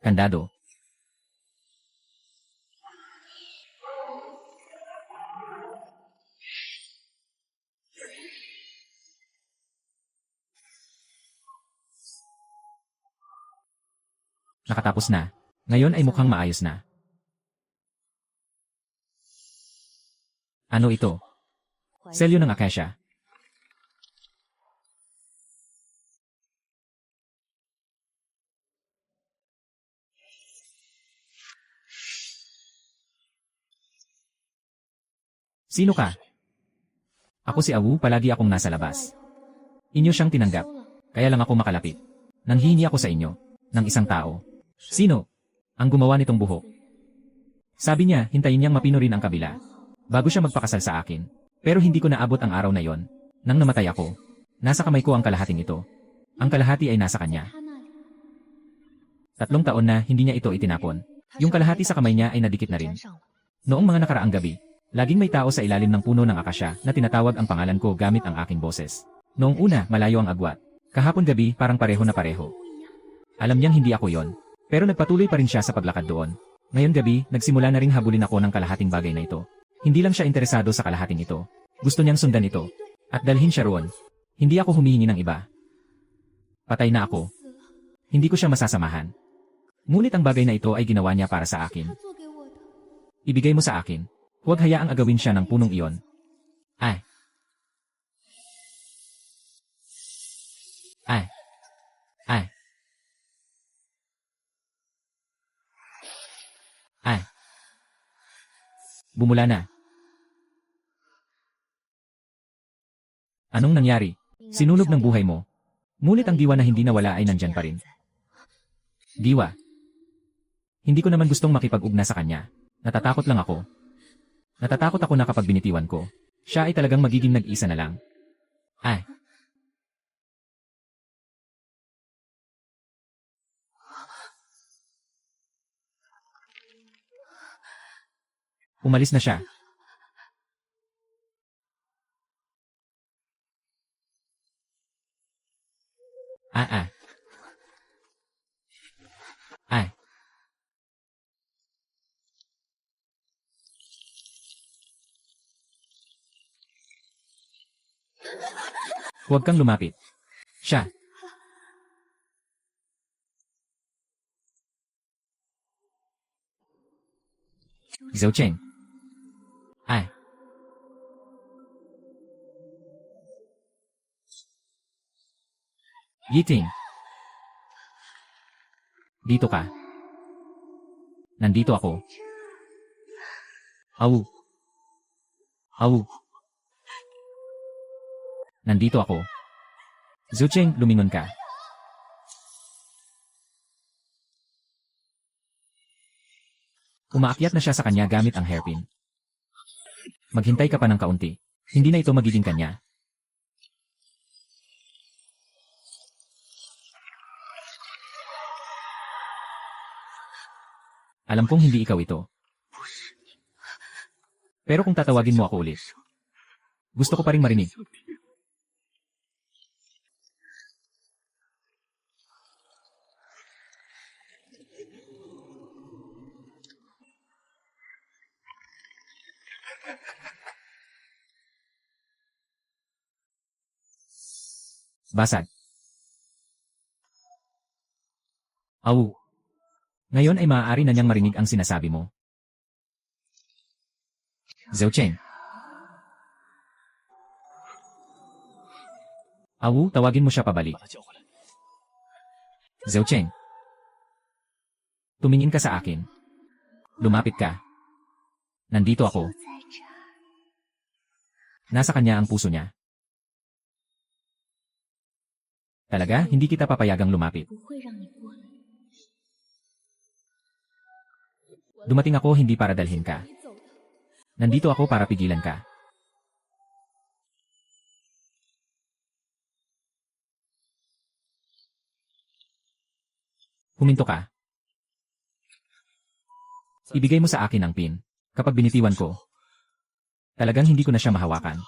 Kandado. Nakatapos na. Ngayon ay mukhang maayos na. Ano ito? Selyo ng Akasha. Sino ka? Ako si Awu, palagi akong nasa labas. Inyo siyang tinanggap. Kaya lang ako makalapit. Nanghihingi ako sa inyo. Ng isang tao. Sino? Ang gumawa nitong buhok. Sabi niya, hintayin niyang mapino rin ang kabila. Bago siya magpakasal sa akin. Pero hindi ko naabot ang araw na yon. Nang namatay ako. Nasa kamay ko ang kalahating ito. Ang kalahati ay nasa kanya. 3 taon na hindi niya ito itinapon. Yung kalahati sa kamay niya ay nadikit na rin. Noong mga nakaraang gabi, laging may tao sa ilalim ng puno ng akasya na tinatawag ang pangalan ko gamit ang aking boses. Noong una, malayo ang agwat. Kahapon gabi, parang pareho na pareho. Alam niyang hindi ako yon. Pero nagpatuloy pa rin siya sa paglakad doon. Ngayon gabi, nagsimula na ring habulin ako ng kalahating bagay na ito. Hindi lang siya interesado sa kalahating ito. Gusto niyang sundan ito. At dalhin siya roon. Hindi ako humihingi ng iba. Patay na ako. Hindi ko siya masasamahan. Ngunit ang bagay na ito ay ginawa niya para sa akin. Ibigay mo sa akin. Huwag hayaang agawin siya ng punong iyon. Ay. Ay. Ay. Ay. Bumula na. Anong nangyari? Sinunog ng buhay mo. Ngunit ang diwa na hindi nawala ay nandyan pa rin. Diwa. Hindi ko naman gustong makipag-ugna sa kanya. Natatakot lang ako. Natatakot ako na kapag binitiwan ko, siya ay talagang magiging nag-isa na lang. Ay. Umalis na siya. Ay. Huwag kang lumapit. Siya. Zhou Cheng. Ay. Yiting. Dito ka. Nandito ako. Awu. Awu. Nandito ako. Zhou Cheng, lumingon ka. Umaakyat na siya sa kanya gamit ang hairpin. Maghintay ka pa ng kaunti. Hindi na ito magiging kanya. Alam kong hindi ikaw ito. Pero kung tatawagin mo ako ulit, gusto ko pa ring marinig. Basag. Awu. Ngayon ay maaari na niyang marinig ang sinasabi mo. Zhou Cheng. Awu, tawagin mo siya pabalik. Zhou Cheng. Tumingin ka sa akin. Lumapit ka. Nandito ako. Nasa kanya ang puso niya. Talaga, hindi kita papayagang lumapit. Dumating ako hindi para dalhin ka. Nandito ako para pigilan ka. Huminto ka. Ibigay mo sa akin ang pin. Kapag binitiwan ko, talagang hindi ko na siya mahawakan.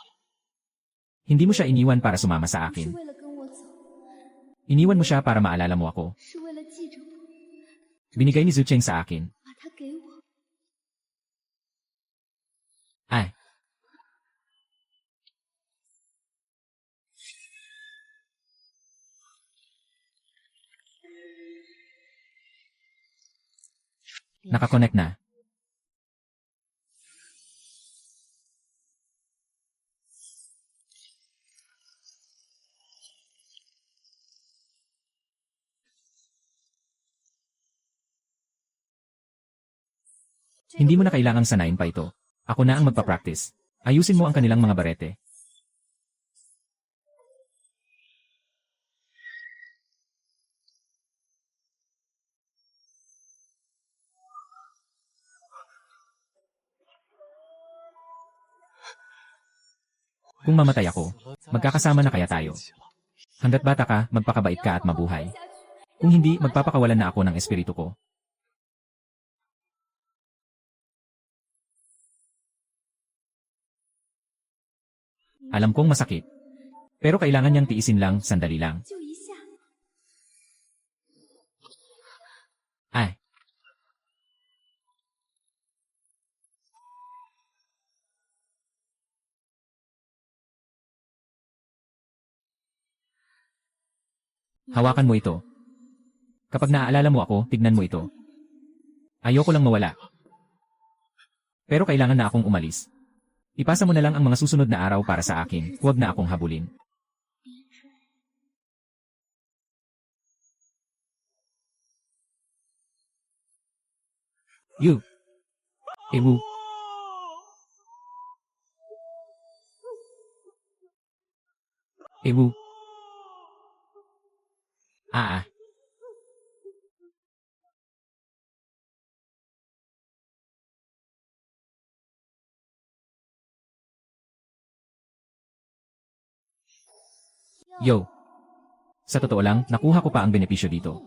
Hindi mo siya iniwan para sumama sa akin. Iniwan mo siya para maalala mo ako. Binigay ni Zhou Cheng sa akin. Ay. Nakakonect na. Hindi mo na kailangang sanayin pa ito. Ako na ang magpa-practice. Ayusin mo ang kanilang mga barete. Kung mamatay ako, magkakasama na kaya tayo. Hanggat bata ka, magpakabait ka at mabuhay. Kung hindi, magpapakawalan na ako ng espiritu ko. Alam kong masakit. Pero kailangan niyang tiisin lang, sandali lang. Ay. Hawakan mo ito. Kapag naaalala mo ako, tignan mo ito. Ayoko lang mawala. Pero kailangan na akong umalis. Ipasa mo na lang ang mga susunod na araw para sa akin, huwag na akong habulin. You. Ewu. Ewu. Ah. Yo. Sa totoo lang, nakuha ko pa ang benepisyo dito.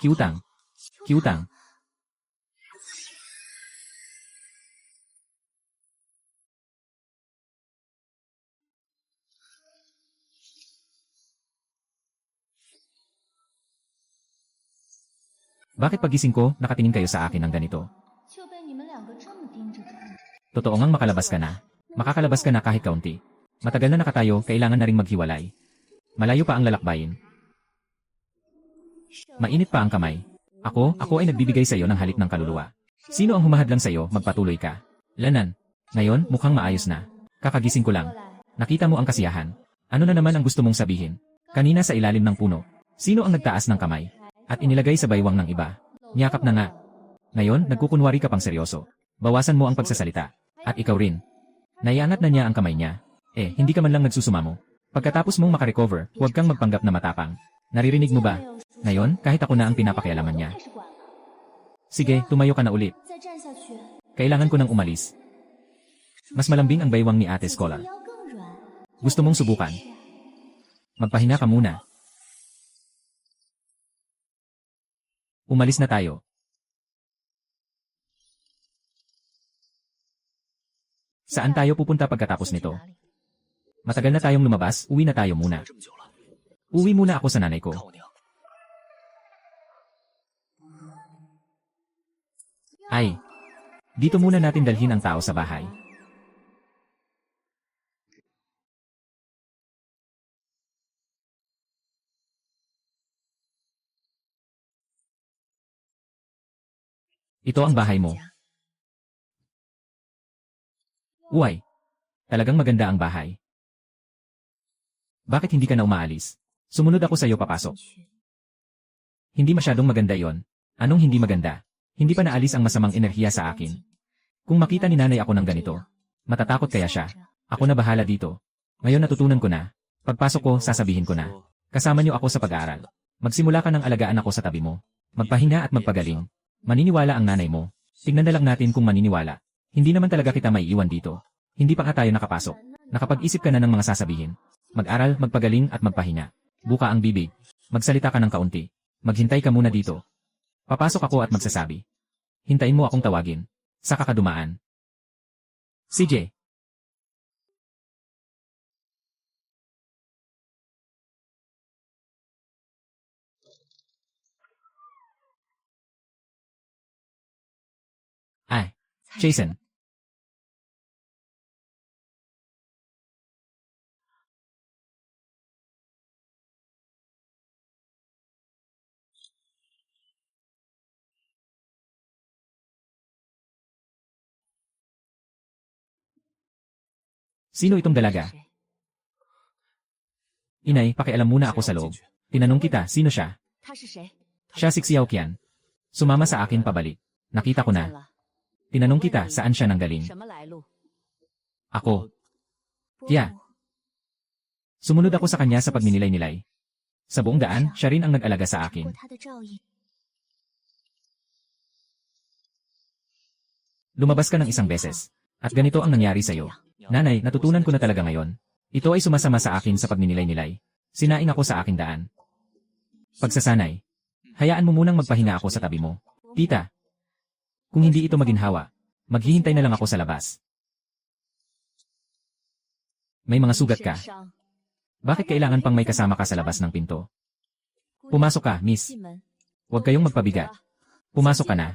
Kyutang. Kyutang. Bakit pagising ko, nakatingin kayo sa akin ng ganito? Totoo ngang makalabas ka na. Makakalabas ka na kahit kaunti. Matagal na nakatayo, kailangan na ring maghiwalay. Malayo pa ang lalakbayin. Mainit pa ang kamay. Ako ay nagbibigay sa iyo ng halik ng kaluluwa. Sino ang humahadlang sa iyo, magpatuloy ka. Lanan. Ngayon, mukhang maayos na. Kakagising ko lang. Nakita mo ang kasiyahan. Ano na naman ang gusto mong sabihin? Kanina sa ilalim ng puno. Sino ang nagtaas ng kamay? At inilagay sa baywang ng iba. Niyakap na nga. Ngayon, nagkukunwari ka pang seryoso. Bawasan mo ang pagsasalita. At ikaw rin. Naiangat na niya ang kamay niya. Hindi ka man lang nagsusumamo. Pagkatapos mong makarecover, huwag kang magpanggap na matapang. Naririnig mo ba? Ngayon, kahit ako na ang pinapakialaman niya. Sige, tumayo ka na ulit. Kailangan ko nang umalis. Mas malambing ang baywang ni Ate Scholar. Gusto mong subukan? Magpahinga ka muna. Umalis na tayo. Saan tayo pupunta pagkatapos nito? Matagal na tayong lumabas, uwi na tayo muna. Uwi muna ako sa nanay ko. Ay, dito muna natin dalhin ang tao sa bahay. Ito ang bahay mo. Uy, talagang maganda ang bahay. Bakit hindi ka na umaalis? Sumunod ako sa iyo papasok. Hindi masyadong maganda yon. Anong hindi maganda? Hindi pa naalis ang masamang enerhiya sa akin. Kung makita ni nanay ako ng ganito, matatakot kaya siya. Ako na bahala dito. Ngayon natutunan ko na. Pagpasok ko, sasabihin ko na. Kasama niyo ako sa pag-aaral. Magsimula ka ng alagaan ako sa tabi mo. Magpahinga at magpagaling. Maniniwala ang nanay mo. Tignan na lang natin kung maniniwala. Hindi naman talaga kita maiiwan dito. Hindi pa nga tayo nakapasok. Nakapag-isip ka na ng mga sasabihin. Mag-aral, magpagaling at magpahinga. Buka ang bibig. Magsalita ka ng kaunti. Maghintay ka muna dito. Papasok ako at magsasabi. Hintayin mo akong tawagin. Saka ka dumaan. CJ. Ay, Jason. Sino itong dalaga? Inay, pakialam muna ako sa loob. Tinanong kita, sino siya? Siya si Xiao Qian. Sumama sa akin pabalik. Nakita ko na. Tinanong kita saan siya nanggaling. Ako. Tiya. Sumunod ako sa kanya sa pagninilay-nilay. Sa buong daan, siya rin ang nag-alaga sa akin. Lumabas ka ng isang beses. At ganito ang nangyari sa'yo. Nanay, natutunan ko na talaga ngayon. Ito ay sumasama sa akin sa pagninilay-nilay. Sinaing ako sa aking daan. Pagsasanay. Hayaan mo munang magpahinga ako sa tabi mo. Tita. Kung hindi ito maginhawa, maghihintay na lang ako sa labas. May mga sugat ka. Bakit kailangan pang may kasama ka sa labas ng pinto? Pumasok ka, miss. Huwag kayong magpabigat. Pumasok ka na.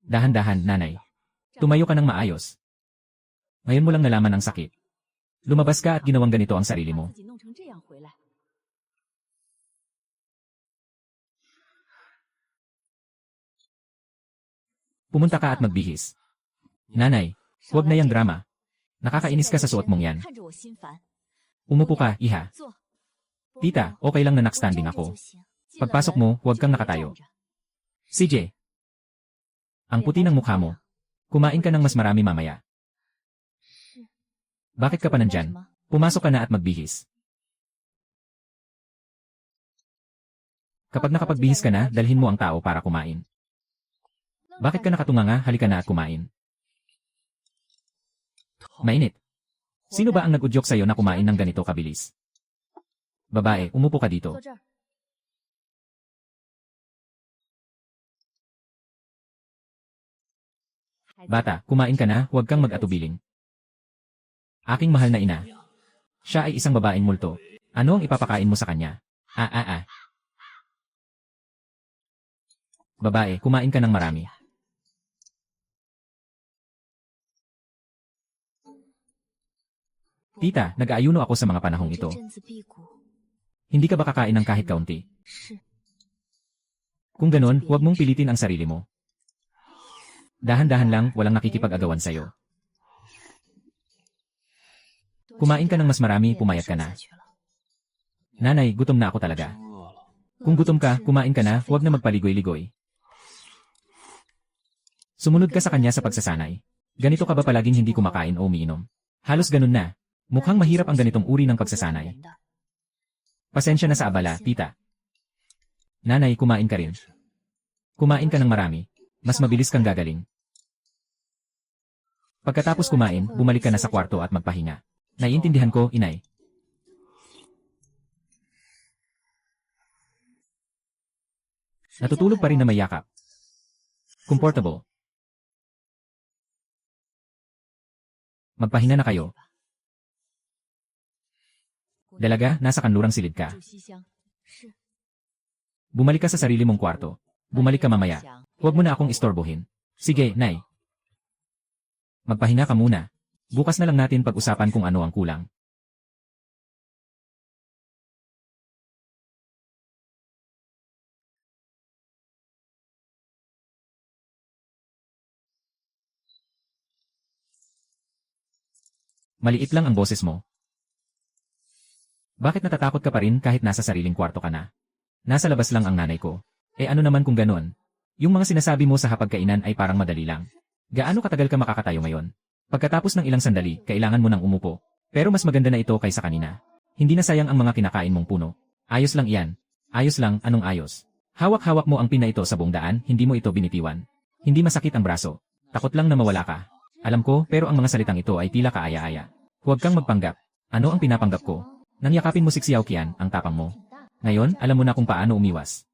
Dahan-dahan, nanay. Tumayo ka ng maayos. Ngayon mo lang nalaman ang sakit. Lumabas ka at ginawang ganito ang sarili mo. Pumunta ka at magbihis. Nanay, huwag na yang drama. Nakakainis ka sa suot mong yan. Umupo ka, iha. Tita, okay lang na nakstanding ako. Pagpasok mo, huwag kang nakatayo. CJ. Ang puti ng mukha mo. Kumain ka ng mas marami mamaya. Bakit ka pa nandyan? Pumasok ka na at magbihis. Kapag nakapagbihis ka na, dalhin mo ang tao para kumain. Bakit ka nakatunganga? Halika na at kumain. Mainit. Sino ba ang nag-udyok sa'yo na kumain ng ganito kabilis? Babae, umupo ka dito. Bata, kumain ka na, huwag kang mag-atubiling. Aking mahal na ina. Siya ay isang babaeng multo. Ano ang ipapakain mo sa kanya? Babae, kumain ka ng marami. Tita, nag-aayuno ako sa mga panahong ito. Hindi ka ba kakain ng kahit kaunti? Kung ganon, huwag mong pilitin ang sarili mo. Dahan-dahan lang, walang nakikipag-agawan sa'yo. Kumain ka ng mas marami, pumayat ka na. Nanay, gutom na ako talaga. Kung gutom ka, kumain ka na, huwag na magpaligoy-ligoy. Sumunod ka sa kanya sa pagsasanay. Ganito ka ba palaging hindi kumakain o umiinom? Halos ganun na. Mukhang mahirap ang ganitong uri ng pagsasanay. Pasensya na sa abala, tita. Nanay, kumain ka rin. Kumain ka ng marami. Mas mabilis kang gagaling. Pagkatapos kumain, bumalik ka na sa kwarto at magpahinga. Naiintindihan ko, inay. Natutulog pa rin na may yakap. Comfortable. Magpahinga na kayo. Dalaga, nasa kanlurang silid ka. Bumalik ka sa sarili mong kwarto. Bumalik ka mamaya. Huwag mo na akong istorbohin. Sige, nay. Magpahinga ka muna. Bukas na lang natin pag-usapan kung ano ang kulang. Maliit lang ang boses mo. Bakit natatakot ka pa rin kahit nasa sariling kwarto ka na? Nasa labas lang ang nanay ko. Ano naman kung ganon? Yung mga sinasabi mo sa hapagkainan ay parang madali lang. Gaano katagal ka makakatayo ngayon? Pagkatapos ng ilang sandali, kailangan mo nang umupo. Pero mas maganda na ito kaysa kanina. Hindi na sayang ang mga kinakain mong puno. Ayos lang iyan. Ayos lang, anong ayos? Hawak-hawak mo ang pin na ito sa buong daan, hindi mo ito binitiwan. Hindi masakit ang braso. Takot lang na mawala ka. Alam ko, pero ang mga salitang ito ay tila kaaya-aya. Huwag kang magpanggap. Ano ang pinapanggap ko? Nang yakapin mo si Xiao Qian, ang tapang mo. Ngayon, alam mo na kung paano umiwas.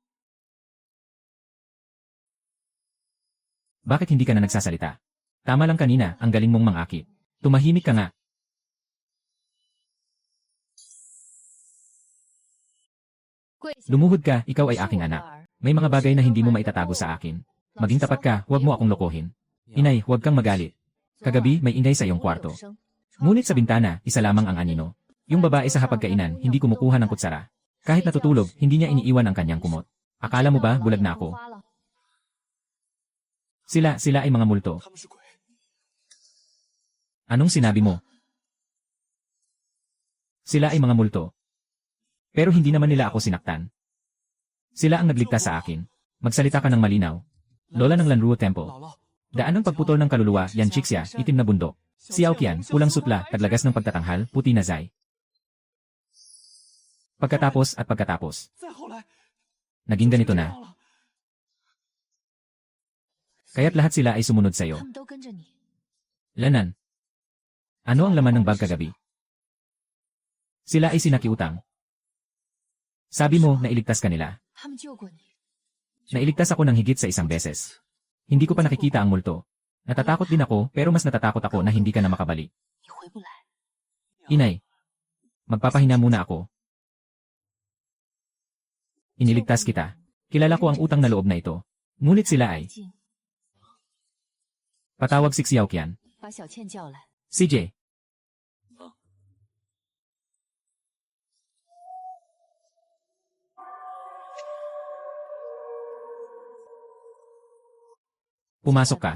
Bakit hindi ka na nagsasalita? Tama lang kanina, ang galing mong mangakit. Tumahimik ka nga. Lumuhod ka, ikaw ay aking anak. May mga bagay na hindi mo maitatago sa akin. Maging tapat ka, huwag mo akong lokohin. Inay, huwag kang magalit. Kagabi, may ingay sa iyong kwarto. Ngunit sa bintana, isa lamang ang anino. Yung babae sa hapagkainan, hindi kumukuha ng kutsara. Kahit natutulog, hindi niya iniiwan ang kanyang kumot. Akala mo ba, bulag na ako? Sila ay mga multo. 他们是鬼。 Anong sinabi mo? Sila ay mga multo. Pero hindi naman nila ako sinaktan. Sila ang nagligtas sa akin. Magsalita ka ng malinaw. Lola ng Lanruo Temple. 姥姥， Daan ng pagputol ng kaluluwa, yan Chixia, itim na bundok. Si Aokian, pulang sutla, taglagas ng pagtatanghal, puti na Zai. Pagkatapos, 再后来 naging ganito 这 na. 样了。 Kaya't lahat sila ay sumunod 他 sa'yo. 们都跟着你， Lanan. Ano ang laman ng bag kagabi? Sila ay sinakiutang. Sabi mo, nailigtas ka nila. 他们救过你， Nailigtas ako ng higit sa 1 beses. Hindi ko pa nakikita ang multo. Natatakot din ako, pero mas natatakot ako na hindi ka na makabalik. 你回不来。 Inay. Magpapahinga muna ako. Iniligtas kita. Kilala ko ang utang na loob na ito. Ngunit sila ay, 静， patawag si Xiaoqian. 把小倩叫来。 CJ. Pumasok ka.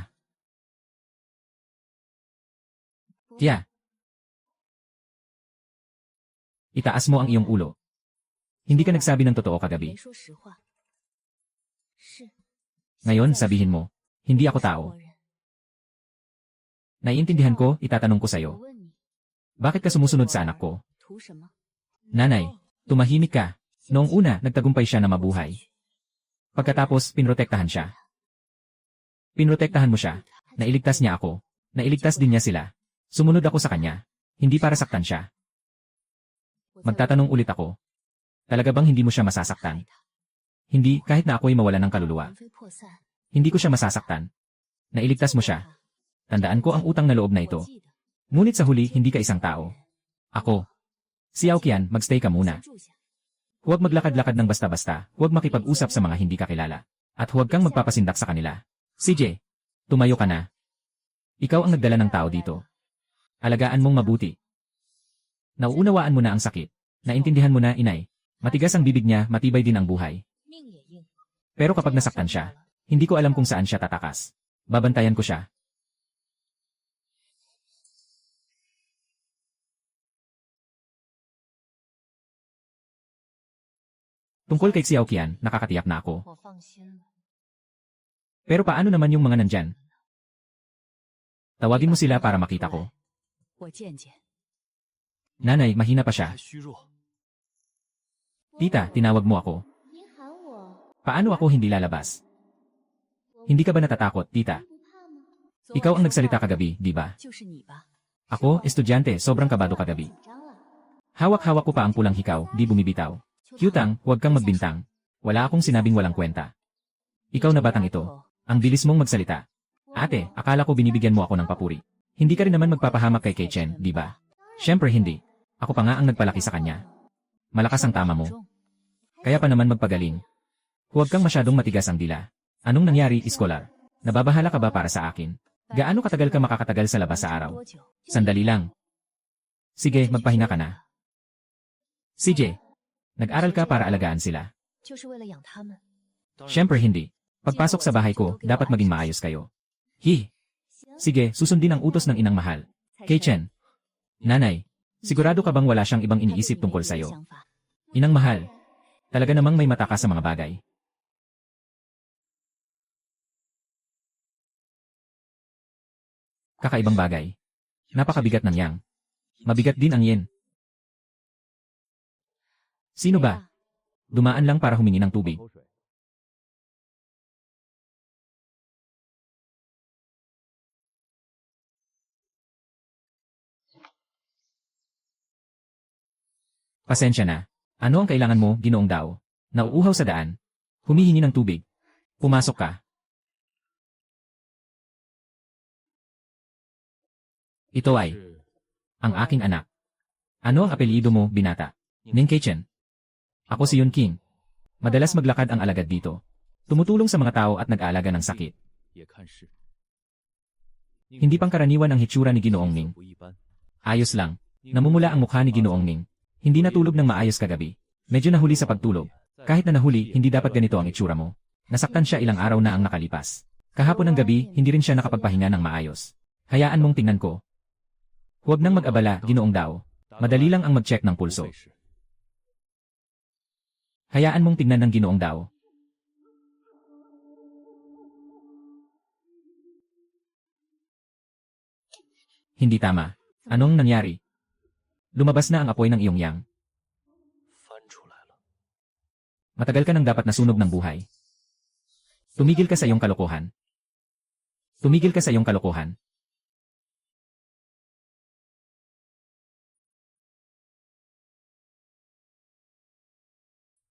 Tia. Itaas mo ang iyong ulo. Hindi ka nagsabi ng totoo kagabi. 没说实话。是。 Ngayon, sabihin mo, hindi ako tao. 活人 Naiintindihan ko, itatanong ko 我 sa'yo. 问你， Bakit ka sumusunod sa anak ko? 图什么？ Nanay, tumahimik ka. Noong una, nagtagumpay siya na mabuhay. Pagkatapos, pinrotektahan siya. Pinrotektahan mo siya. Nailigtas niya ako. Nailigtas din niya sila. Sumunod ako sa kanya. Hindi para saktan siya. Magtatanong ulit ako. Talaga bang hindi mo siya masasaktan? Hindi, kahit na ako'y mawalan ng kaluluwa. 魂飞魄散。 Hindi ko siya masasaktan. Nailigtas mo siya. Tandaan ko ang utang na loob na ito. 我记得 Ngunit sa huli, hindi ka isang tao. Ako. Si Aokian, magstay ka muna. 先住下。 Huwag maglakad-lakad ng basta-basta, huwag makipag-usap sa mga hindi kakilala. At huwag kang magpapasindak sa kanila. CJ, tumayo ka na. Ikaw ang nagdala ng tao dito. Alagaan mong mabuti. Nauunawaan mo na ang sakit. Naintindihan mo na, inay. Matigas ang bibig niya, matibay din ang buhay. 命也硬。 Pero kapag nasaktan siya, hindi ko alam kung saan siya tatakas. Babantayan ko siya. Tungkol kay Xiaoqian, nakakatiyak na ako. 我放心了。 Pero paano naman yung mga nandyan? Tawagin mo sila para makita ko. 我见见。 Nanay, mahina pa siya. 还虚弱， Tita, tinawag mo ako. 您喊我， Paano ako hindi lalabas? Hindi ka ba natatakot, tita? 不怕吗？ Ikaw ang nagsalita kagabi, di ba? 就是你吧？ Ako, estudyante, sobrang kabado kagabi. 紧张了。 Hawak-hawak ko pa ang pulang hikaw, di bumibitaw. Kyutang, huwag kang magbintang. Wala akong sinabing walang kwenta. Ikaw na batang ito. Ang bilis mong magsalita. Ate, akala ko binibigyan mo ako ng papuri. Hindi ka rin naman magpapahamak kay Keichen, di ba? Siyempre hindi. Ako pa nga ang nagpalaki sa kanya. Malakas ang tama mo. Kaya pa naman magpagaling. Huwag kang masyadong matigas ang dila. Anong nangyari, iskolar? Nababahala ka ba para sa akin? Gaano katagal ka makakatagal sa labas sa araw? Sandali lang. Sige, magpahinga ka na. CJ, nag-aral ka para alagaan sila. 就是为了养他们。 Siyempre hindi. Pagpasok sa bahay ko, dapat maging maayos kayo. Sige, susundin ang utos ng inang mahal. Keichen. Nanay, sigurado ka bang wala siyang ibang iniisip tungkol sa'yo? Inang mahal, talaga namang may mata ka sa mga bagay. Kakaibang bagay. Napakabigat ng yang. Mabigat din ang yen. Sino ba? Dumaan lang para humingi ng tubig. Pasensya na. Ano ang kailangan mo, Ginoong Dao? Nauuhaw sa daan. Humihingi ng tubig. Pumasok ka. Ito ay 是 ang aking anak. Ano ang apelyido mo, binata? Ning Keichen. Ako si Yun King. Madalas maglakad ang alagad dito. Tumutulong sa mga tao at nag-aalaga ng sakit. 也看是 Hindi pangkaraniwan ang hitsura ni Ginoong Ning. 不一般。 Ayos lang. Namumula ang mukha ni Ginoong Ning. Hindi natulog ng maayos kagabi. Medyo nahuli sa pagtulog. Kahit na nahuli, hindi dapat ganito ang itsura mo. Nasaktan siya ilang araw na ang nakalipas. Kahapon ng gabi, hindi rin siya nakapagpahinga ng maayos. Hayaan mong tingnan ko. Huwag nang mag-abala, Ginoong Dao. Madali lang ang mag-check ng pulso. Hayaan mong tingnan ng Ginoong Dao. Hindi tama. Anong nangyari? Lumabas na ang apoy ng iyong yang. Matagal ka nang dapat nasunog ng buhay. Tumigil ka sa iyong kalokohan. Tumigil ka sa iyong kalokohan.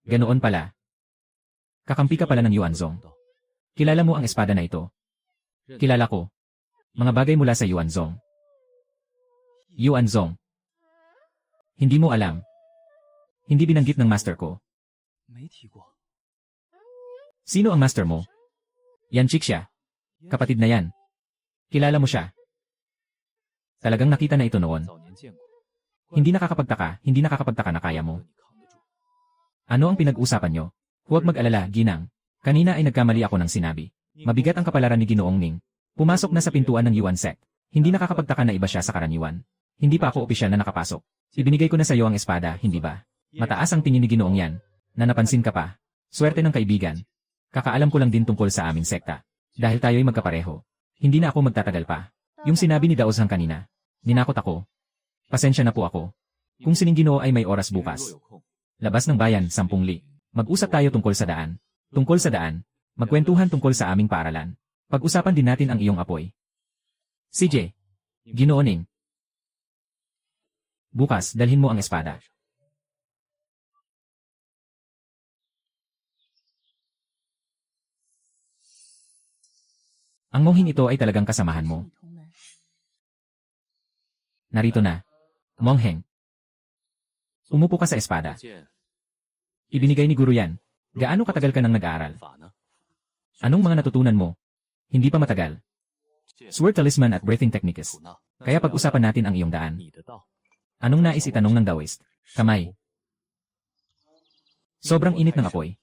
Ganoon pala. Kakampi ka pala ng Yuanzong. Kilala mo ang espada na ito. Kilala ko. Mga bagay mula sa Yuanzong. Yuanzong. Hindi mo alam. Hindi binanggit ng master ko. Sino ang master mo? Yan chick siya. Kapatid na yan. Kilala mo siya. Talagang nakita na ito noon. Hindi nakakapagtaka na kaya mo. Ano ang pinag-usapan nyo? Huwag mag-alala, Ginang. Kanina ay nagkamali ako ng sinabi. Mabigat ang kapalaran ni Ginoong Ning. Pumasok na sa pintuan ng Yuan sect. Hindi nakakapagtaka na iba siya sa karaniwan. Hindi pa ako opisyal na nakapasok. Ibinigay ko na sa iyo ang espada, hindi ba? Mataas ang tingin ni Ginoong yan. Na napansin ka pa. Swerte ng kaibigan. Kakaalam ko lang din tungkol sa aming sekta. Dahil tayo'y magkapareho. Hindi na ako magtatagal pa. Yung sinabi ni Daozhang kanina. Ninakot ako. Pasensya na po ako. Kung sining Ginoo ay may oras bukas. Labas ng bayan, 10 li. Mag-usap tayo tungkol sa daan. Tungkol sa daan. Magkwentuhan tungkol sa aming paaralan. Pag-usapan din natin ang iyong apoy. CJ. Ginoo Ning. Bukas, dalhin mo ang espada. Ang monghing ito ay talagang kasamahan mo. Narito na. Mongheng. Umupo ka sa espada. Ibinigay ni Guru yan. Gaano katagal ka nang nag-aaral? Anong mga natutunan mo? Hindi pa matagal. Sword talisman at breathing techniques. Kaya pag-usapan natin ang iyong daan. Anong nais itanong ng Daoist? Kamay. Sobrang init ng apoy.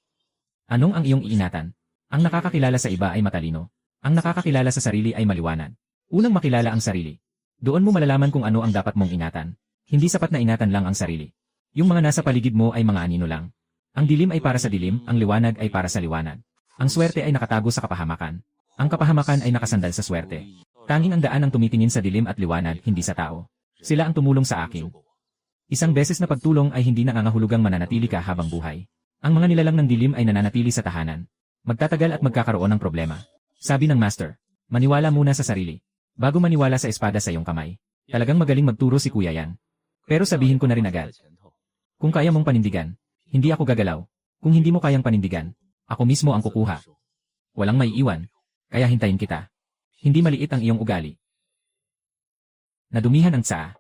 Anong ang iyong iinatan? Ang nakakakilala sa iba ay matalino. Ang nakakakilala sa sarili ay maliwanag. Unang makilala ang sarili. Doon mo malalaman kung ano ang dapat mong ingatan. Hindi sapat na ingatan lang ang sarili. Yung mga nasa paligid mo ay mga anino lang. Ang dilim ay para sa dilim, ang liwanag ay para sa liwanag. Ang swerte ay nakatago sa kapahamakan. Ang kapahamakan ay nakasandal sa swerte. Tanging ang daan ang tumitingin sa dilim at liwanag, hindi sa tao. Sila ang tumulong sa akin. Isang beses na pagtulong ay hindi nangangahulugang mananatili ka habang buhay. Ang mga nilalang ng dilim ay nananatili sa tahanan. Magtatagal at magkakaroon ng problema. Sabi ng master, maniwala muna sa sarili. Bago maniwala sa espada sa iyong kamay. Talagang magaling magturo si kuya yan. Pero sabihin ko na rin agad. Kung kaya mong panindigan, hindi ako gagalaw. Kung hindi mo kayang panindigan, ako mismo ang kukuha. Walang may iwan. Kaya hintayin kita. Hindi maliit ang iyong ugali. Nadumihan ang tsaa.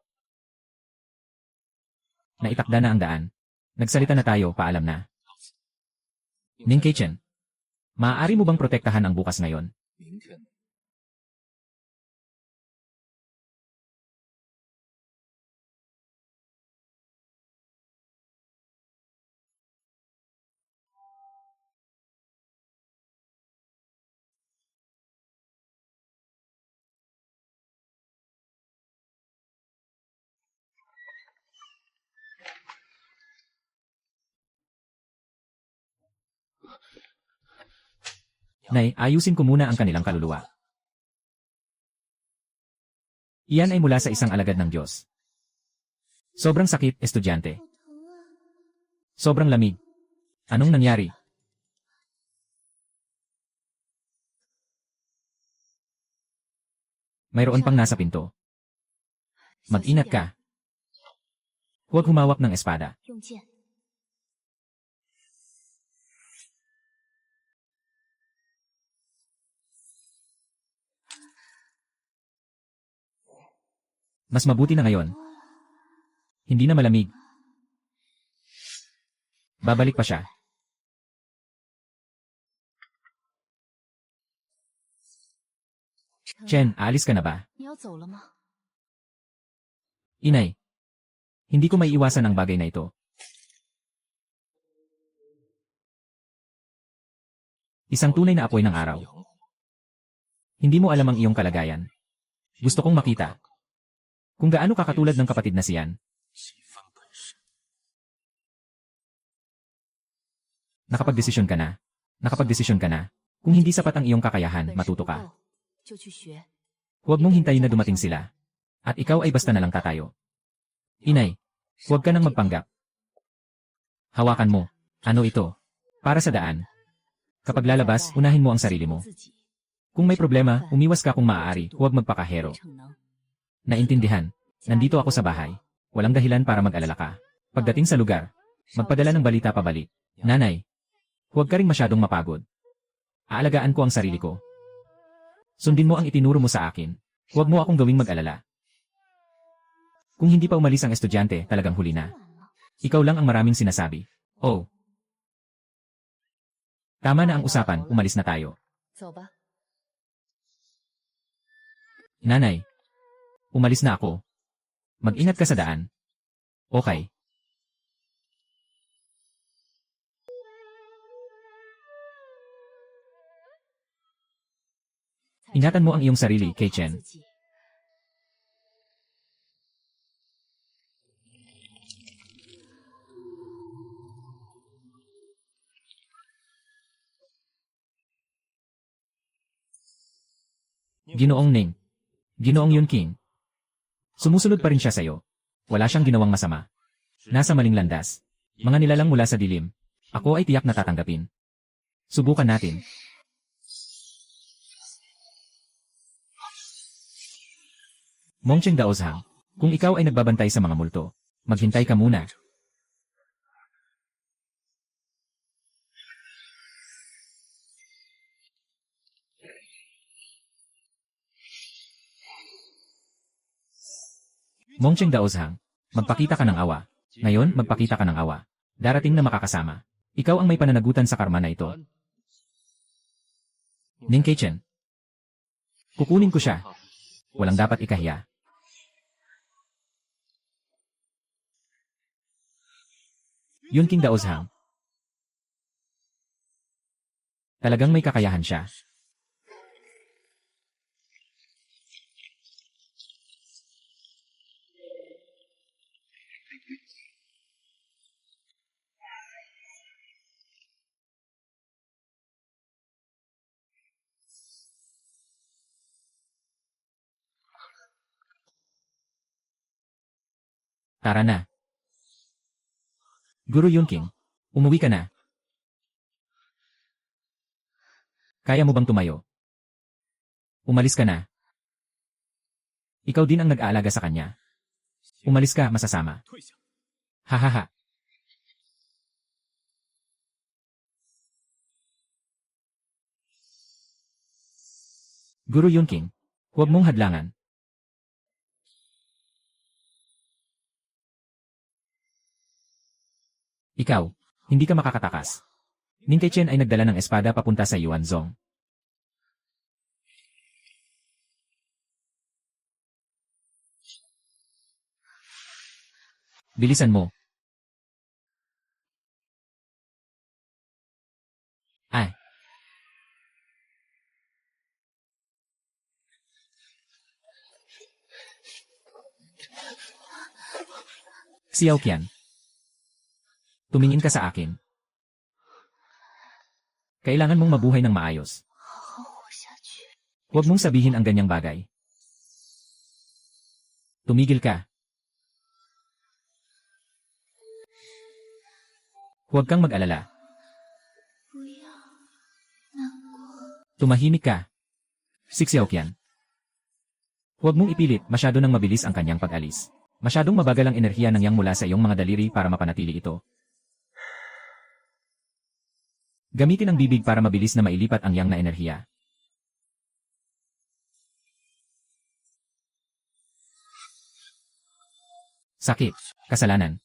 Naitakda na ang daan. Nagsalita na tayo, paalam na. Ning Keichen. Maaari mo bang protektahan ang bukas ngayon? Nay, ayusin ko muna ang kanilang kaluluwa. Iyan ay mula sa isang alagad ng Diyos. Sobrang sakit, estudyante. Sobrang lamig. Anong nangyari? Mayroon pang nasa pinto. Mag-ingat ka. Huwag humawak ng espada. Mas mabuti na ngayon. Hindi na malamig. Babalik pa siya. Chen, aalis ka na ba? Inay. Hindi ko may iwasan ang bagay na ito. Isang tunay na apoy ng araw. Hindi mo alam ang iyong kalagayan. Gusto kong makita kung gaano ka katulad ng kapatid na siyan. Nakapagdesisyon ka na. Nakapagdesisyon ka na. Kung hindi sapat ang iyong kakayahan, 本事 matuto 不 ka. 够就去学。 Huwag mong hintayin na dumating sila. At ikaw ay basta na lang tatayo. Inay, huwag ka nang magpanggap. Hawakan mo. Ano ito? Para sa daan. Kapag lalabas, unahin mo ang sarili mo. 自己 Kung may problema, umiwas ka kung maaari, huwag magpakahero. 逞能。 Naintindihan. Nandito ako sa bahay. Walang dahilan para mag-alala ka. Pagdating sa lugar, magpadala ng balita pabalik. Nanay, huwag ka ring masyadong mapagod. Aalagaan ko ang sarili ko. Sundin mo ang itinuro mo sa akin. Huwag mo akong gawing mag-alala. Kung hindi pa umalis ang estudyante, talagang huli na. Ikaw lang ang maraming sinasabi. Oh. Tama na ang usapan, umalis na tayo. 走吧。 Nanay. Umalis na ako. Mag-ingat ka sa daan. Okay. Ingatan mo ang iyong sarili, Kay Chen. 自己 Ginoong Ning. Ginoong Yunqing. Sumusunod pa rin siya sa'yo. Wala siyang ginawang masama. Nasa maling landas. Mga nilalang mula sa dilim. Ako ay tiyak na tatanggapin. Subukan natin. Mongcheng Daozhang, kung ikaw ay nagbabantay sa mga multo, maghintay ka muna. Mongcheng Daozhang, magpakita ka ng awa. Ngayon, magpakita ka ng awa. Darating na makakasama. Ikaw ang may pananagutan sa karma na ito. Ning Keichen. Kukunin ko siya. Walang dapat ikahiya. Yunqing Daozhang. Talagang may kakayahan siya. Tara na. Guru Yunqing, umuwi ka na. Kaya mo bang tumayo? Umalis ka na. Ikaw din ang nag-aalaga sa kanya. Umalis ka, masasama. 退下。 Hahaha. Guru Yunqing, huwag mong hadlangan. Ikaw, hindi ka makakatakas. Ning Keichen ay nagdala ng espada papunta sa Yuanzong. Bilisan mo. Ay. Xiao Qian. Tumingin ka sa akin. Kailangan mong mabuhay ng maayos. 好好活下去。 Huwag mong sabihin ang ganyang bagay. Tumigil ka. Huwag kang mag-alala. 不要难过。 Tumahimik ka. Si Xiao Qian. Huwag mong ipilit, masyado nang mabilis ang kanyang pag-alis. Masyadong mabagal ang enerhiya ng yang mula sa iyong mga daliri para mapanatili ito. Gamitin ang bibig para mabilis na mailipat ang yang na enerhiya. Sakit. Kasalanan.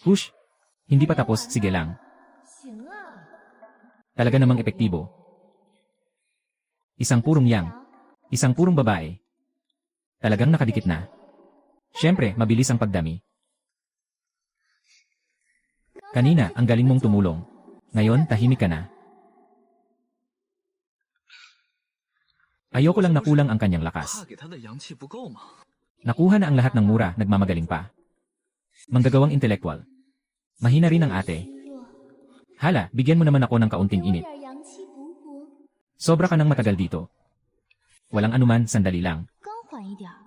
Hush! Hindi pa tapos, sige lang. 行啊， Talaga namang epektibo. Isang purong yang. Isang purong babae. Talagang nakadikit na. Siyempre, mabilis ang pagdami. Kanina, ang galing mong tumulong. Ngayon, tahimik ka na. Ayoko lang nakulang ang kanyang 怕 lakas. 给他的阳气不够吗？ Nakuha na ang lahat ng mura, nagmamagaling pa. Manggagawang intelektual. Mahina rin ang ate. 弱， Hala, bigyan mo naman ako ng kaunting 有 init. 点阳气补补， Sobra ka nang matagal dito. Walang anuman, sandali lang. 刚缓一点儿。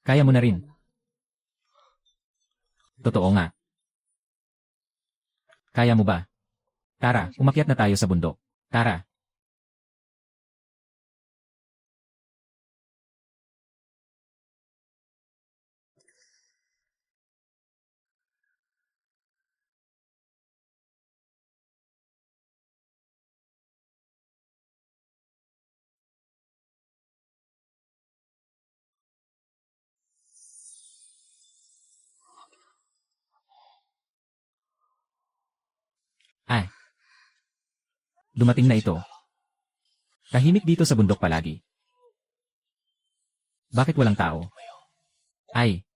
Kaya mo na rin. Totoo nga. Kaya mo ba? Tara, umakyat na tayo sa bundok. Tara. Ay. Dumating na ito. Tahimik dito sa bundok palagi. Bakit walang tao? Ay.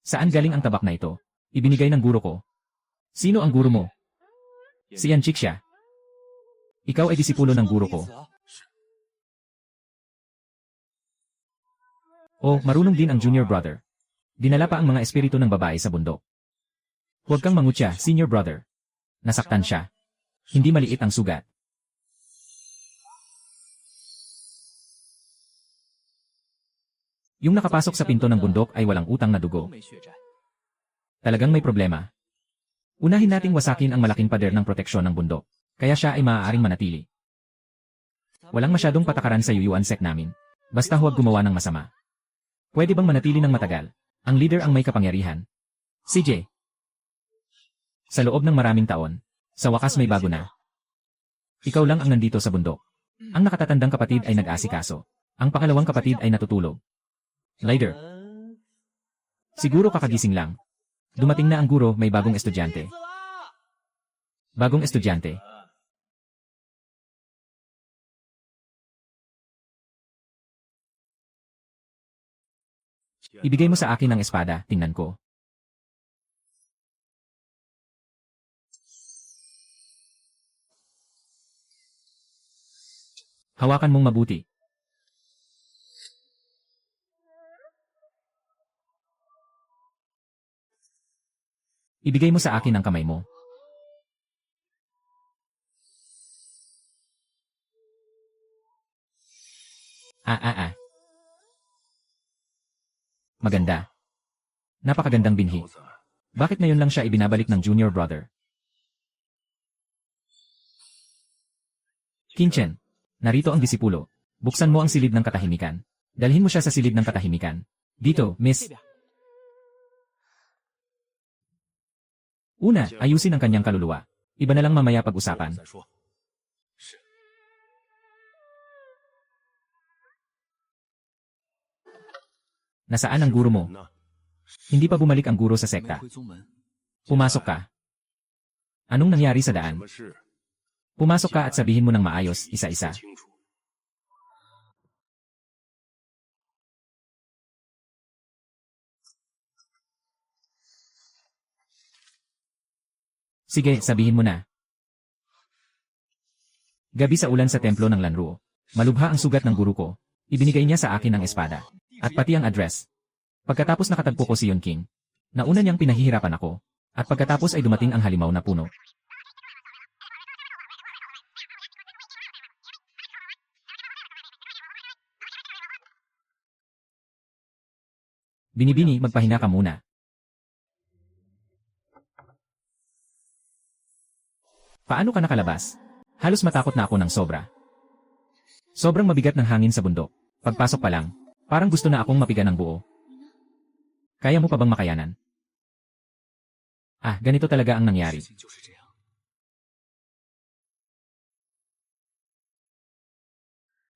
Saan galing ang tabak na ito? Ibinigay ng guro ko. Sino ang guro mo? Si Yanchik siya. Ikaw ay disipulo ng guro ko. 意思啊？是 O, marunong din ang junior brother. Dinala pa ang mga espiritu ng babae sa bundok. Huwag kang mangutya, senior brother. Nasaktan siya. Hindi maliit ang sugat. Yung nakapasok sa pinto ng bundok ay walang utang na 都 dugo. 没血债。 Talagang may problema. Unahin nating wasakin ang malaking pader ng proteksyon ng bundok. Kaya siya ay maaaring manatili. Walang masyadong patakaran sa Yuyuan sect namin. Basta huwag gumawa ng masama. Pwede bang manatili ng matagal? Ang leader ang may kapangyarihan. CJ. Sa loob ng maraming taon, sa wakas may bago na. Ikaw lang ang nandito sa bundok. Ang nakatatandang kapatid ay nag-asikaso. Ang pakalawang kapatid ay natutulog. Leader. Siguro kakagising lang. Dumating na ang guro, may bagong estudyante. Bagong estudyante. Ibigay mo sa akin ang espada, tingnan ko. Hawakan mong mabuti. Ibigay mo sa akin ang kamay mo. Maganda. Napakagandang binhi. 猴子儿， Bakit ngayon lang siya ibinabalik ng junior brother? Kinchen, narito ang disipulo. Buksan mo ang silid ng katahimikan. Dalhin mo siya sa silid ng katahimikan. Dito, miss. 这边。 Una, ayusin ang kanyang kaluluwa. Iba na lang mamaya pag-usapan. 再说。是。 Nasaan ang guro mo? 那 Hindi pa bumalik ang guro sa 没 sekta. 回宗门。 Pumasok ka. Anong nangyari sa 什 daan? 么事？ Pumasok ka at sabihin mo ng maayos, isa-isa. 清楚。 Sige, sabihin mo na. Gabi sa ulan sa templo ng Lanruo. Malubha ang sugat ng guro ko. Ibinigay niya sa akin ang espada. At pati ang address. Pagkatapos nakatagpo ko si Yon King, nauna niyang pinahihirapan ako. At pagkatapos ay dumating ang halimaw na puno. Binibini, magpahinga ka muna. Paano ka nakalabas? Halos matakot na ako ng sobra. Sobrang mabigat ng hangin sa bundok. Pagpasok pa lang, parang gusto na akong mapiga ng buo. Kaya mo pa bang makayanan? Ah, ganito talaga ang nangyari. 事情就是这样。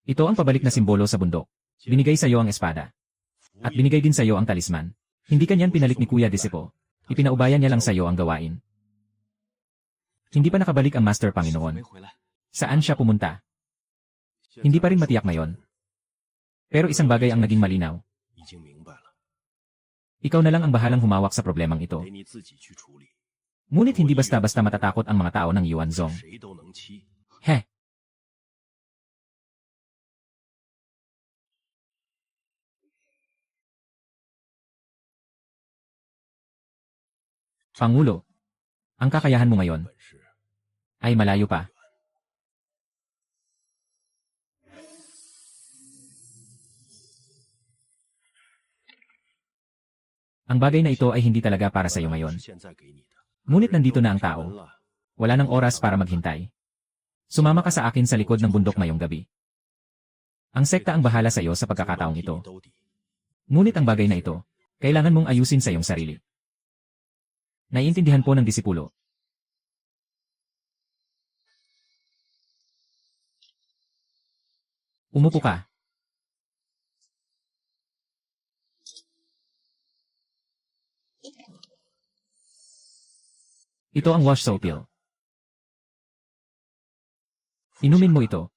Ito ang pabalik na simbolo sa bundok. Binigay sa iyo ang espada. At binigay din sa iyo ang talisman. Hindi kanyan pinalit ni Kuya Disipo. Ipinaubayan niya lang sa iyo ang gawain. Hindi pa nakabalik ang Master 没 Panginoon. 回来， Saan siya pumunta? Hindi pa rin matiyak ngayon. Pero isang bagay ang naging malinaw. 已经明白了， Ikaw na lang ang bahalang humawak sa problemang ito. 得你自己去处理， Ngunit hindi basta-basta matatakot ang mga tao ng Yuanzong. 谁都能欺。 Heh! Pangulo, ang kakayahan mo ngayon 本事 ay malayo pa. Ang bagay na ito ay hindi talaga para sa iyo 是 ngayon. 现在给你的， Ngunit nandito na ang 门 tao. 了， Wala nang oras para maghintay. Sumama ka sa akin sa likod ng bundok ngayong gabi. Ang sekta ang bahala sa iyo sa pagkakataong 替 ito. 你兜底。 Ngunit ang bagay na ito, kailangan mong ayusin sa iyong sarili. Naiintindihan po ng disipulo. Umupo ka. Ito ang wash soap pill. Inumin mo ito.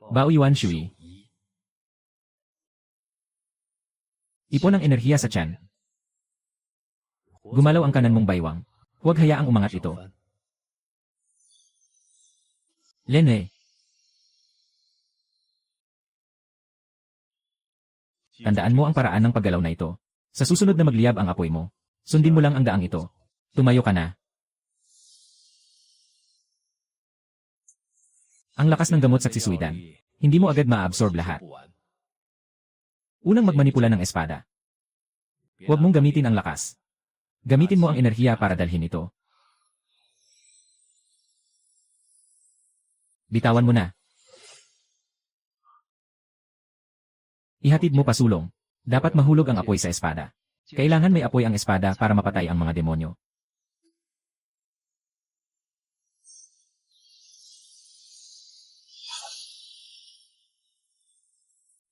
Bao Yuan Shui. Ipon ang enerhiya sa tiyan. Gumalaw ang kanan mong baywang. Huwag hayaang umangat ito. Lene. Tandaan mo ang paraan ng paggalaw na ito. Sa susunod na magliyab ang apoy mo, sundin mo lang ang daang ito. Tumayo ka na. Ang lakas ng gamot sa Tsisuidan, hindi mo agad ma-absorb lahat. Unang magmanipula ng espada. Huwag mong gamitin ang lakas. Gamitin mo ang enerhiya para dalhin ito. Bitawan mo na. Ihatid mo pasulong. Dapat mahulog ang apoy sa espada. Kailangan may apoy ang espada para mapatay ang mga demonyo.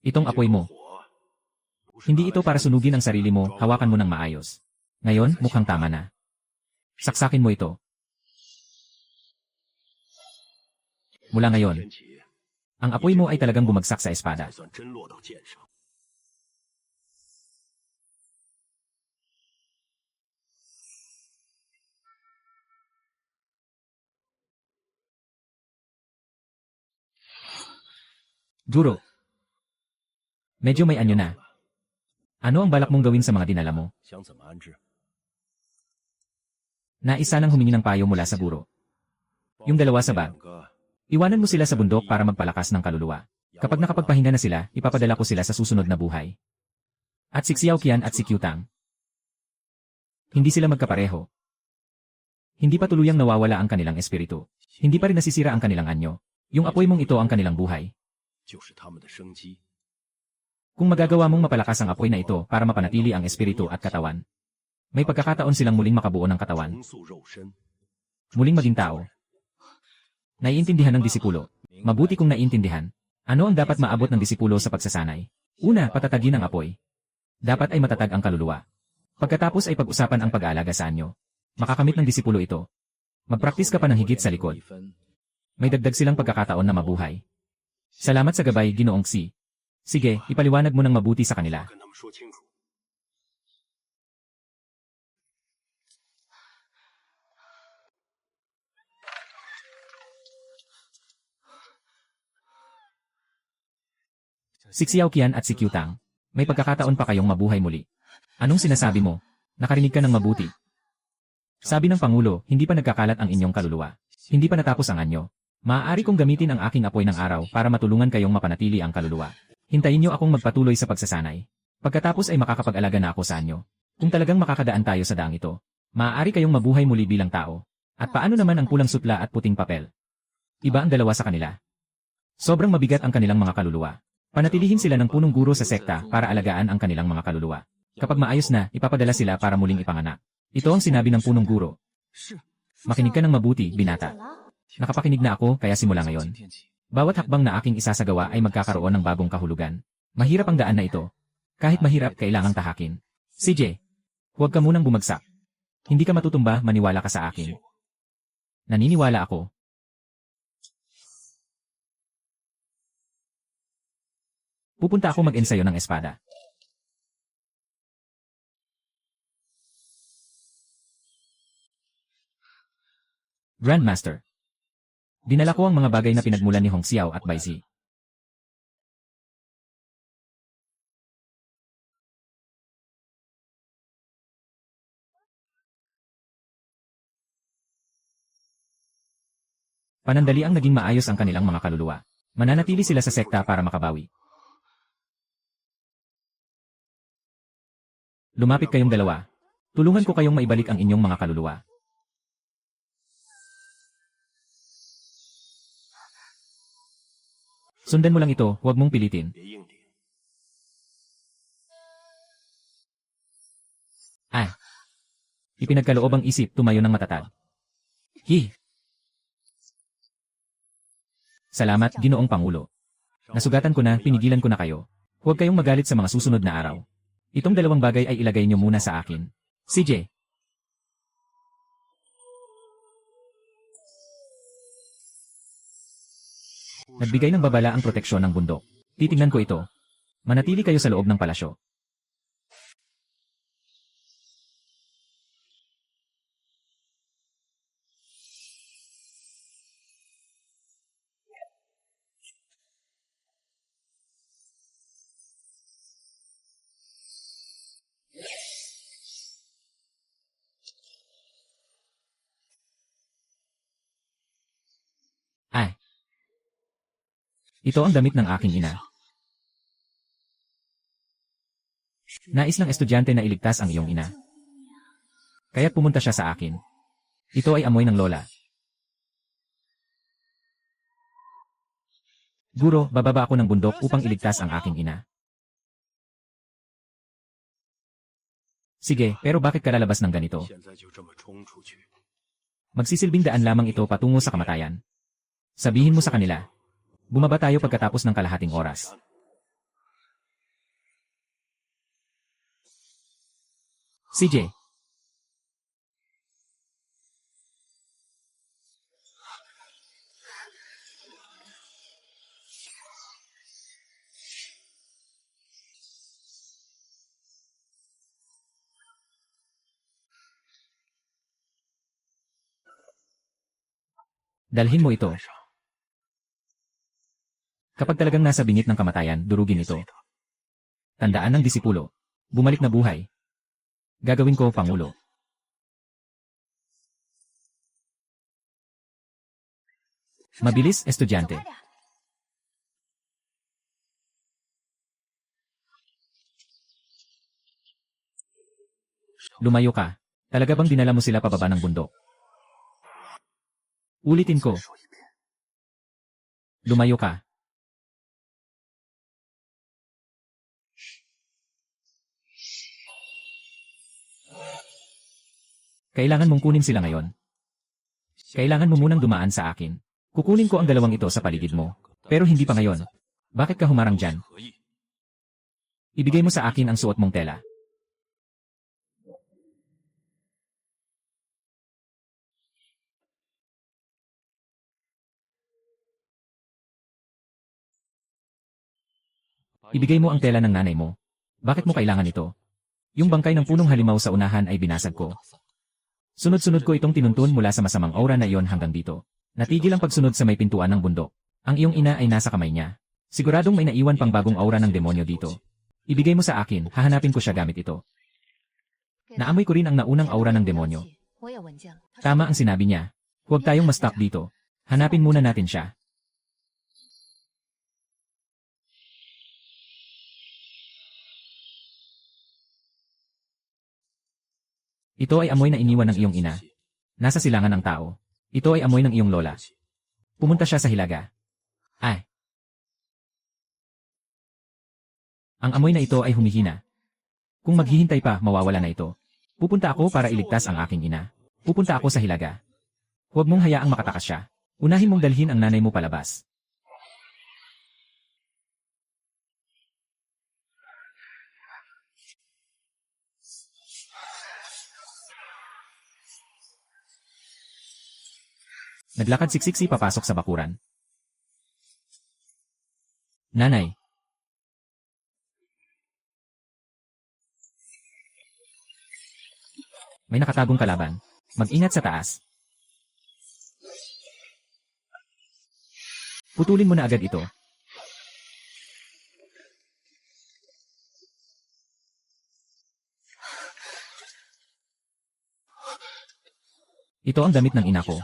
Itong apoy mo. Hindi ito para sunugin ang sarili mo, hawakan mo ng maayos. Ngayon, mukhang tama na. Saksakin mo ito. Mula ngayon, 天启 ang apoy mo ay talagang bumagsak sa espada. 才算真落到剑上。 Guro, medyo may anyo na. Ano ang balak mong gawin sa mga dinala mo? 想怎么安置？ Naisa nang humingi ng payo mula sa guro. Yung dalawa sa bag. 两个 Iwanan mo sila sa bundok para magpalakas ng kaluluwa. Kapag nakapagpahinga na sila, ipapadala ko sila sa susunod na buhay. At si Xiao Qian at si Qiu Tang. Hindi sila magkapareho. Hindi pa tuluyang nawawala ang kanilang espiritu. Hindi pa rin nasisira ang kanilang anyo. Yung apoy mong ito ang kanilang buhay. 就是他们的生机。 Kung magagawa mong mapalakas ang apoy na ito para mapanatili ang espiritu at katawan, may pagkakataon silang muling makabuo ng katawan, 重塑肉身， muling maging tao. Naiintindihan ng disipulo. Mabuti kung naiintindihan. Ano ang dapat maabot ng disipulo sa pagsasanay? Una, patatagin ang apoy. Dapat ay matatag ang kaluluwa. Pagkatapos ay pag-usapan ang pag-aalaga sa anyo. Makakamit ng disipulo ito. Magpraktis ka pa ng higit sa likod. 一分 May dagdag silang pagkakataon na mabuhay. Salamat sa gabay, Ginoong Si. Sige, ipaliwanag mo ng mabuti sa kanila. 跟他们说清楚。 Si Xiao Qian at si Qiu Tang, may pagkakataon pa kayong mabuhay muli. Anong sinasabi mo? Nakarinig ka ng mabuti. Sabi ng Pangulo, hindi pa nagkakalat ang inyong kaluluwa. Hindi pa natapos ang anyo. Maaari kong gamitin ang aking apoy ng araw para matulungan kayong mapanatili ang kaluluwa. Hintayin niyo akong magpatuloy sa pagsasanay. Pagkatapos ay makakapag-alaga na ako sa anyo. Kung talagang makakadaan tayo sa daang ito, maaari kayong mabuhay muli bilang tao. At paano naman ang pulang sutla at puting papel? Iba ang dalawa sa kanila. Sobrang mabigat ang kanilang mga kaluluwa. Panatilihin sila ng punong guro sa sekta para alagaan ang kanilang mga kaluluwa. Kapag maayos na, ipapadala sila para muling ipanganak. Ito ang sinabi ng punong guro. 是， Makinig ka ng mabuti, 怎 binata. 了？ Nakapakinig na ako, kaya simula 今 ngayon. 天起， Bawat hakbang na aking isasagawa ay magkakaroon ng bagong kahulugan. Mahirap ang daan na ito. Kahit mahirap, kailangang tahakin. CJ, huwag ka munang bumagsak. Hindi ka matutumba, maniwala ka sa akin. Naniniwala ako. Pupunta ako mag-ensayo ng espada. Grandmaster. Dinala ko ang mga bagay na pinagmulan ni Hong Xiao at Bai Zi. Panandali ang naging maayos ang kanilang mga kaluluwa. Mananatili sila sa sekta para makabawi. Lumapit kayong dalawa. Tulungan ko kayong maibalik ang inyong mga kaluluwa. Sundan mo lang ito, huwag mong pilitin. 别硬顶。 Ay. Ipinagkaloob ang isip, tumayo ng matatag. Hi. Salamat, Ginoong Pangulo. Nasugatan ko na, pinigilan ko na kayo. Huwag kayong magalit sa mga susunod na araw. Itong dalawang bagay ay ilagay niyo muna sa akin. CJ. Nagbigay ng babala ang proteksyon ng bundok. Titingnan ko ito. Manatili kayo sa loob ng palasyo. Ay. Ito ang damit ng aking ina. Nais ng estudyante na iligtas ang iyong ina. Kaya pumunta siya sa akin. Ito ay amoy ng lola. Guro, bababa ako ng bundok upang iligtas ang aking ina. Sige, pero bakit ka lalabas ng ganito? 现在就这么冲出去， Magsisilbing daan lamang ito patungo sa kamatayan. Sabihin mo sa kanila. Bumaba tayo pagkatapos ng kalahating oras. CJ. Dalhin mo ito. 带上 Kapag talagang nasa bingit ng kamatayan, durugin ito. Tandaan ng disipulo. Bumalik na buhay. Gagawin ko, Pangulo. Mabilis, estudyante. Lumayo ka. Talaga bang dinala mo sila pababa ng bundok? Ulitin ko. 说一遍， Lumayo ka. Kailangan mong kunin sila ngayon. Kailangan mo munang dumaan sa akin. Kukunin ko ang dalawang ito sa paligid mo. Pero hindi pa ngayon. Bakit ka humarang dyan? 何意？ Ibigay mo sa akin ang suot mong tela. Ibigay mo ang tela ng nanay mo. Bakit mo kailangan ito? Yung bangkay ng punong halimaw sa unahan ay binasag ko. Sunod-sunod ko itong tinuntun mula sa masamang aura na iyon hanggang dito. Natigil ang pagsunod sa may pintuan ng bundok. Ang iyong ina ay nasa kamay niya. Siguradong may naiwan pang bagong aura ng demonyo dito. Ibigay mo sa akin, hahanapin ko siya gamit ito. Naamoy ko rin ang naunang aura ng demonyo. Tama ang sinabi niya. Huwag tayong ma-stop dito. Hanapin muna natin siya. Ito ay amoy na iniwan ng iyong ina. Nasa silangan ng tao. Ito ay amoy ng iyong lola. Pumunta siya sa hilaga. Ay. Ang amoy na ito ay humihina. Kung maghihintay pa, mawawala na ito. Pupunta ako para iligtas ang aking ina. Pupunta ako sa hilaga. Huwag mong hayaang makatakas siya. Unahin mong dalhin ang nanay mo palabas. Naglakad siksiksi papasok sa bakuran. Nanay. May nakatagong kalaban. Mag-ingat sa taas. Putulin mo na agad ito. Ito ang damit ng ina ko.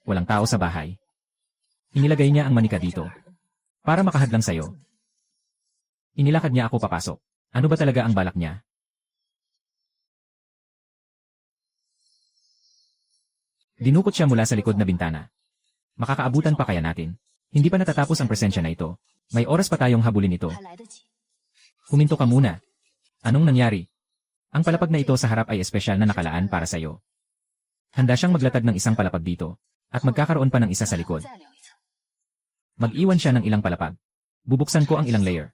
Walang tao sa bahay. Inilagay niya ang manika dito. Para makahadlang sayo. Inilakad niya ako papasok. Ano ba talaga ang balak niya? Dinukot siya mula sa likod na bintana. Makakaabutan pa kaya natin? Hindi pa natatapos ang presensya na ito. May oras pa tayong habulin ito. Huminto ka muna. Anong nangyari? Ang palapag na ito sa harap ay espesyal na nakalaan para sa'yo. Handa siyang maglatag ng isang palapag dito. At magkakaroon pa ng isa sa likod. Mag-iwan siya ng ilang palapag. Bubuksan ko ang ilang layer.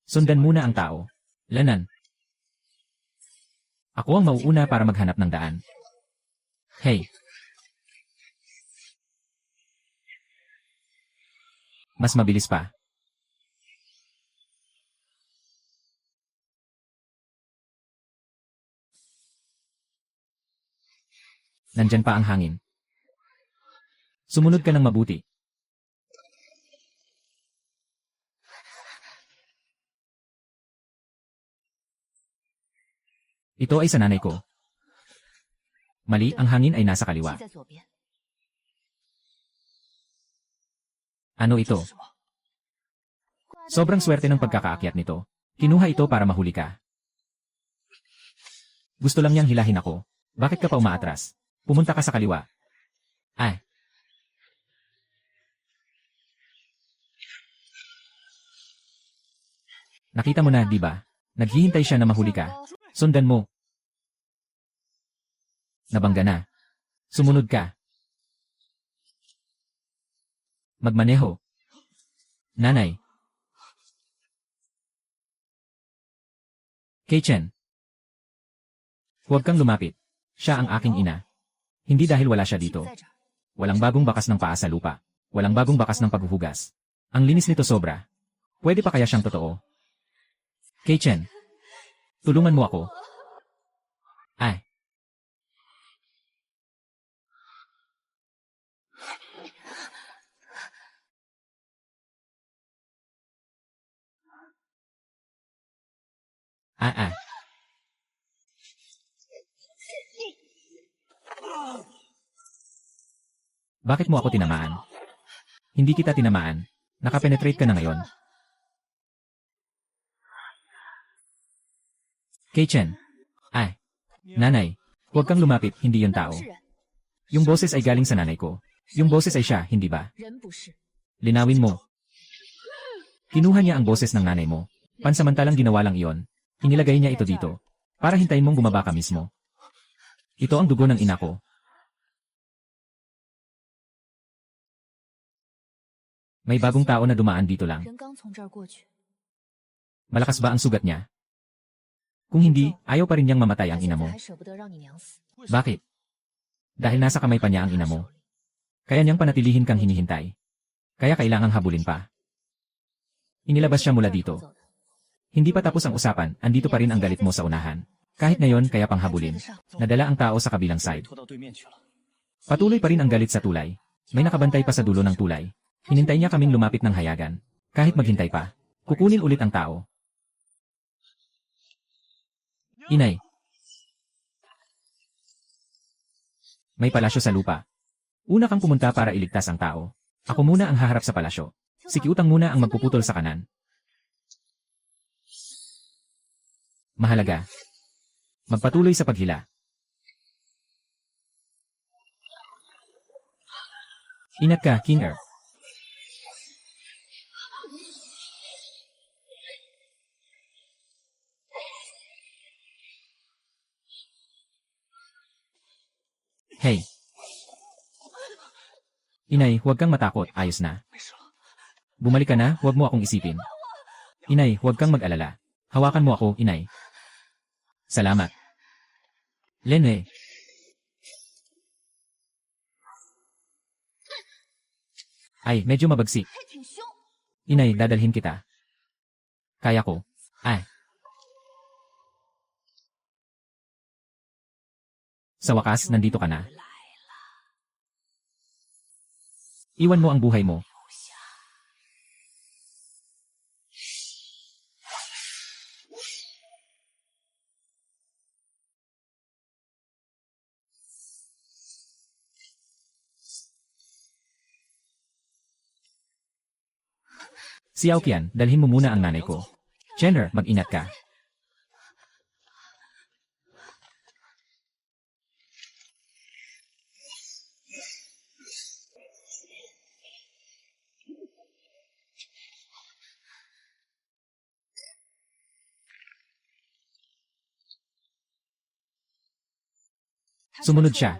Sundan muna ang tao. Lanan. Ako ang mauuna para maghanap ng daan. Hey. Mas mabilis pa. Nandyan pa ang hangin. Sumunod ka ng mabuti. Ito ay sa nanay ko. Mali, ang hangin ay nasa kaliwa. Ano ito? Sobrang swerte ng pagkakaakyat nito. Kinuha ito para mahuli ka. Gusto lang niyang hilahin ako. Bakit ka pa umaatras? Pumunta ka sa kaliwa. Ay. Nakita mo na, di ba? Naghihintay siya na mahuli ka. Sundan mo. Nabangga na. Sumunod ka. Magmaneho. Nanay. Kei-chen. Huwag kang lumapit. Siya ang aking ina. Hindi dahil wala siya dito. Walang bagong bakas ng paa sa lupa. Walang bagong bakas ng paghuhugas. Ang linis nito sobra. Pwede pa kaya siyang totoo? Kei-chen. Tulungan mo ako. Ay. Ah. Bakit mo ako tinamaan? Hindi kita tinamaan. Nakapenetrate ka na ngayon. Kei-chen. Ay. Nanay. Huwag kang lumapit, hindi yon tao. Yung boses ay galing sa nanay ko. Yung boses ay siya, hindi ba? Linawin mo. Kinuha niya ang boses ng nanay mo. Pansamantalang ginawa lang iyon. Inilagay niya ito dito. Para hintayin mong bumaba ka mismo. Ito ang dugo ng ina ko. May bagong tao na dumaan dito lang. Malakas ba ang sugat niya? Kung hindi, ayaw pa rin niyang mamatay ang ina mo. Bakit? Dahil nasa kamay pa niya ang ina mo. Kaya niyang panatilihin kang hinihintay. Kaya kailangang habulin pa. Inilabas siya mula dito. Hindi pa tapos ang usapan, andito pa rin ang galit mo sa unahan. Kahit ngayon, kaya pang habulin. Nadala ang tao sa kabilang side. Patuloy pa rin ang galit sa tulay. May nakabantay pa sa dulo ng tulay. Hinintay niya kaming lumapit ng hayagan. Kahit maghintay pa. Kukunin ulit ang tao. Inay. May palasyo sa lupa. Una kang pumunta para iligtas ang tao. Ako muna ang haharap sa palasyo. Si Kyutang muna ang magpuputol sa kanan. Mahalaga. Magpatuloy sa paghila. Ingat ka, King Er. Inay, huwag kang matakot, ayos na. 没事了。 Bumalik ka na, huwag mo akong isipin. Inay, huwag kang mag-alala. Hawakan mo ako, inay. Salamat. Lene. Ay, medyo mabagsik. 还挺凶。 Inay, dadalhin kita. Kaya ko. Ay. Sa wakas, nandito ka na. Iwan mo ang buhay mo. Si Aokian, dalhin mo muna ang nanay ko. Jenner, mag-ingat ka. Sumunod siya.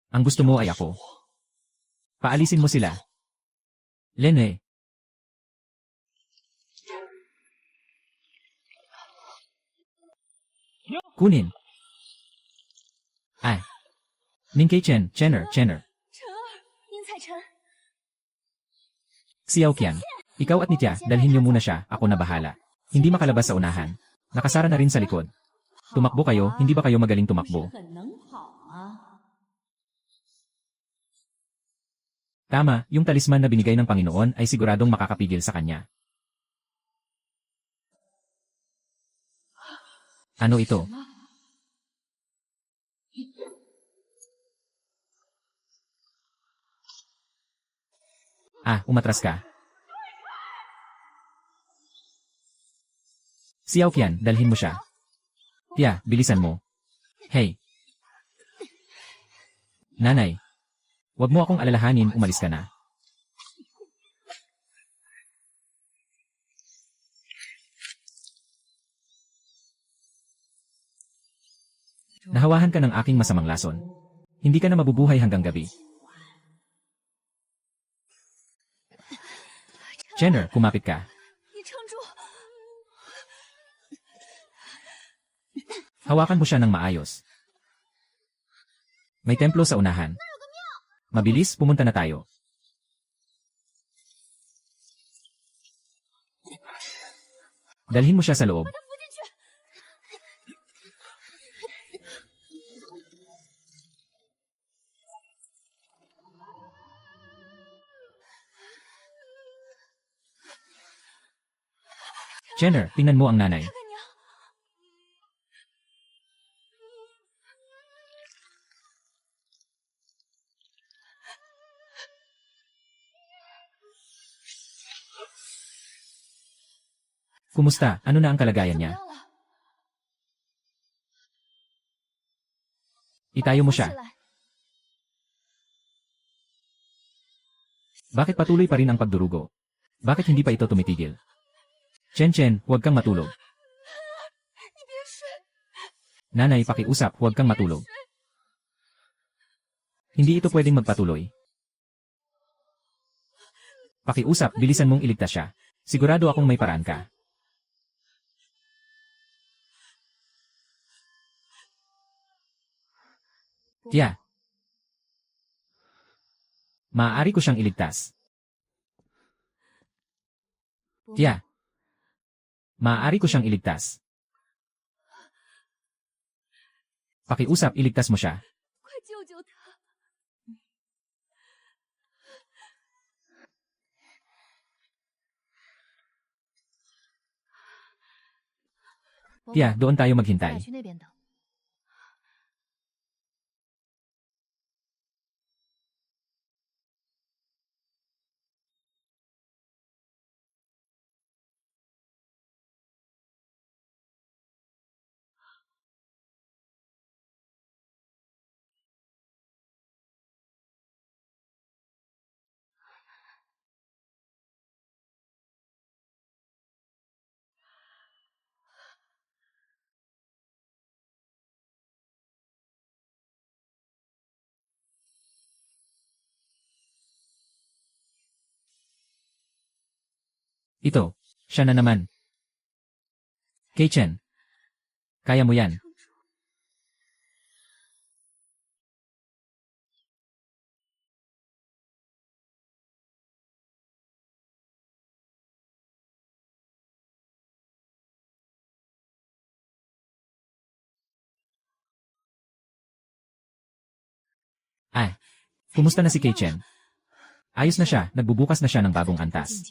Ang gusto mo ay ako. Paalisin mo sila. Lene. Kunin. Ay. Ninkei Chen, Chenner. 晨儿，宁采臣， Si Aokian. Ikaw at Nitya, dalhin niyo muna siya, ako na bahala. Hindi makalabas sa unahan. Nakasara na rin sa likod. Tumakbo kayo, hindi ba kayo magaling tumakbo? 很能跑啊。 Tama, yung talisman na binigay ng Panginoon ay siguradong makakapigil sa kanya. Ano ito? Ah, umatras ka. Si Aokian, dalhin mo siya. Tia, bilisan mo. Hey. Nanay. Huwag mo akong alalahanin, umalis ka na. Nahawahan ka ng aking masamang lason. Hindi ka na mabubuhay hanggang gabi. Jenner, kumapit ka. 你撑住！ Hawakan mo siya ng maayos. May templo sa unahan. Mabilis, pumunta na tayo. Dalhin mo siya sa loob. Jenner, tingnan mo ang nanay. 看娘， Kumusta? Ano na ang kalagayan 怎么 niya? 样了？ Itayo mo 起 siya. 来， Bakit patuloy pa rin ang pagdurugo? Bakit hindi pa ito tumitigil? Chen, huwag kang matulog. 你别睡， Nanay, pakiusap, huwag kang matulog. Hindi ito pwedeng magpatuloy. Pakiusap, bilisan mong iligtas siya. Sigurado akong may paraan ka. Tia. Maaari ko siyang iligtas. Tia. Maaari ko siyang iligtas. Pakiusap, iligtas mo siya. 快救救他！ Tia, doon tayo 咱俩 maghintay. 去那边等。Ito, siya na naman. Kay Chen. Kaya mo yan. Ah, kumusta na si Kay Chen? Ayos na siya, nagbubukas na siya ng bagong antas.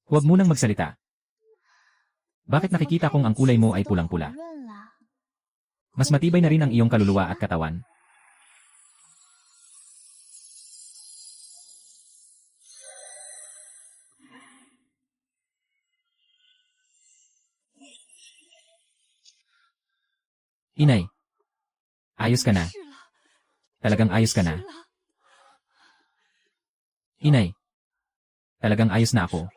Huwag munang magsalita. Bakit nakikita kong ang kulay mo ay pulang-pula? Mas matibay na rin ang iyong kaluluwa at katawan. Inay, ayos ka na. 是了， Talagang ayos ka 是 na. 了。 Inay, talagang ayos na ako.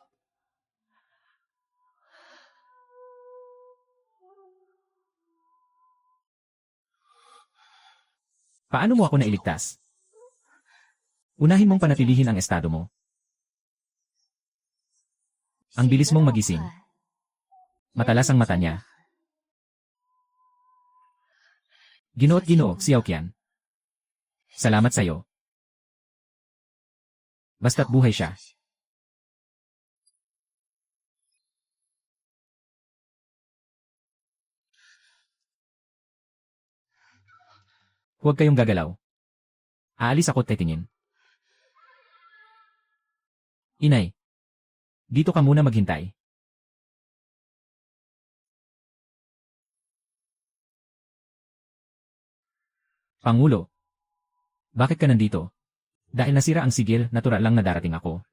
Paano mo ako nailigtas? Unahin mong panatilihin ang estado mo. Ang bilis mong magising. Matalas ang mata niya. Gino't ginoo, Xiao Qian. Salamat sa'yo. Basta't buhay siya. Huwag kayong gagalaw. Aalis ako at titingin. Inay. Dito ka muna maghintay. Pangulo. Bakit ka nandito? Dahil nasira ang sigil, natural lang na darating ako.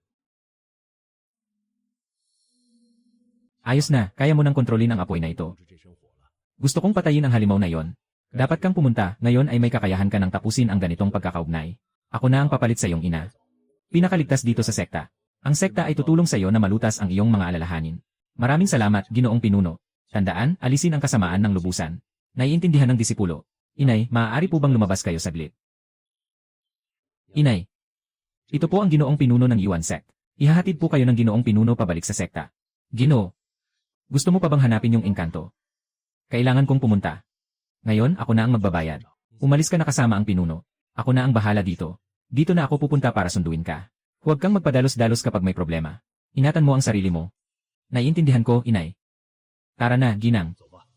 Ayos na, kaya mo nang kontrolin ang apoy na ito. 制这身火了。 Gusto kong patayin ang halimaw na yon. Dapat kang pumunta, ngayon ay may kakayahan ka ng tapusin ang ganitong pagkakaugnay. Ako na ang papalit sa iyong ina. Pinakaligtas dito sa sekta. Ang sekta ay tutulong sa iyo na malutas ang iyong mga alalahanin. Maraming salamat, Ginoong Pinuno. Tandaan, alisin ang kasamaan ng lubusan. Naiintindihan ng disipulo. Inay, maaari po bang lumabas kayo saglit? Inay. Ito po ang Ginoong Pinuno ng Yuan Sect. Ihahatid po kayo ng Ginoong Pinuno pabalik sa sekta. Ginoo. Gusto mo pa bang hanapin yung engkanto? Kailangan kong pumunta. Ngayon, ako na ang magbabayad. Umalis ka na kasama ang pinuno. Ako na ang bahala dito. Dito na ako pupunta para sunduin ka. Huwag kang magpadalos-dalos kapag may problema. Ingatan mo ang sarili mo. Naiintindihan ko, inay. Tara na, ginang. 走吧。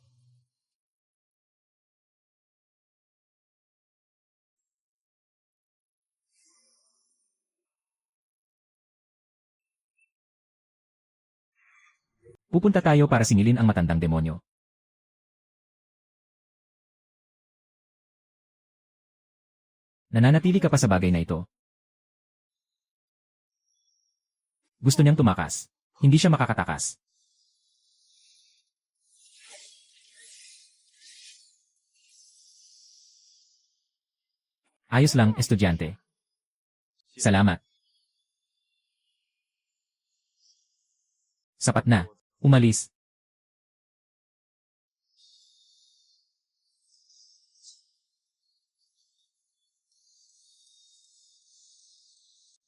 Pupunta tayo para singilin ang matandang demonyo. Nananatili ka pa sa bagay na ito. Gusto niyang tumakas. Hindi siya makakatakas. Ayos lang, estudyante. Salamat. Sapat na. Umalis.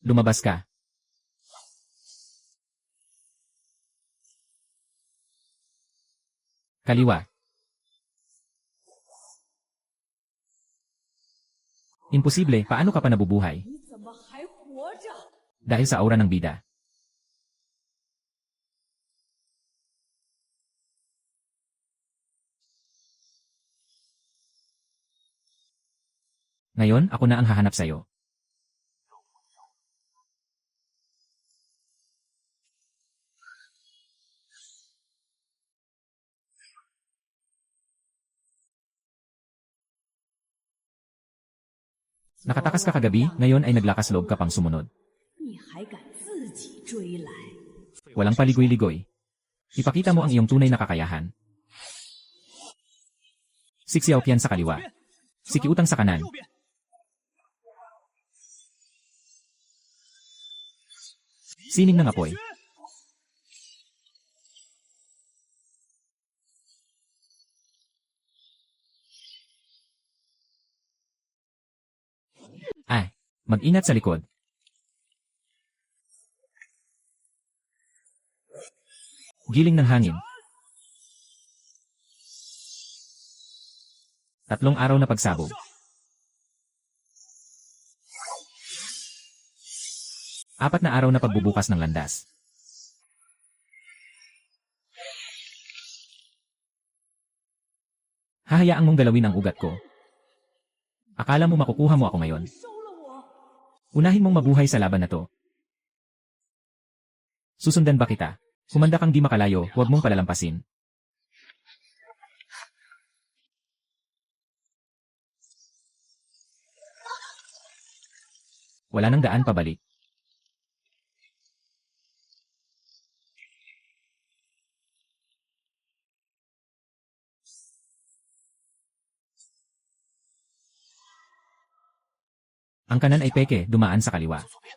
Lumabas ka. Kaliwa. Imposible, paano ka pa nabubuhay? 你怎么还活着？ Dahil sa aura ng bida. Ngayon, ako na ang hahanap sa'yo. Nakatakas ka kagabi, ngayon ay naglakas loob ka pang sumunod. 你还敢自己追来？ Walang paligoy-ligoy. Ipakita mo ang iyong tunay na kakayahan. Si Xiao Qian sa kaliwa. Si Kiutang sa kanan. 右边。 Sining ng apoy. Mag-ingat sa likod. Giling ng hangin. 3 araw na pagsabog. 4 na araw na pagbubukas ng landas. Hahayaan mong galawin ang ugat ko. Akala mo makukuha mo ako ngayon. 收了我！ Unahin mong mabuhay sa laban na to. Susundan ba kita? Kumanda kang di makalayo, huwag mong palalampasin. Wala nang daan pabalik. Ang kanan ay peke, dumaan sa kaliwa. 左边，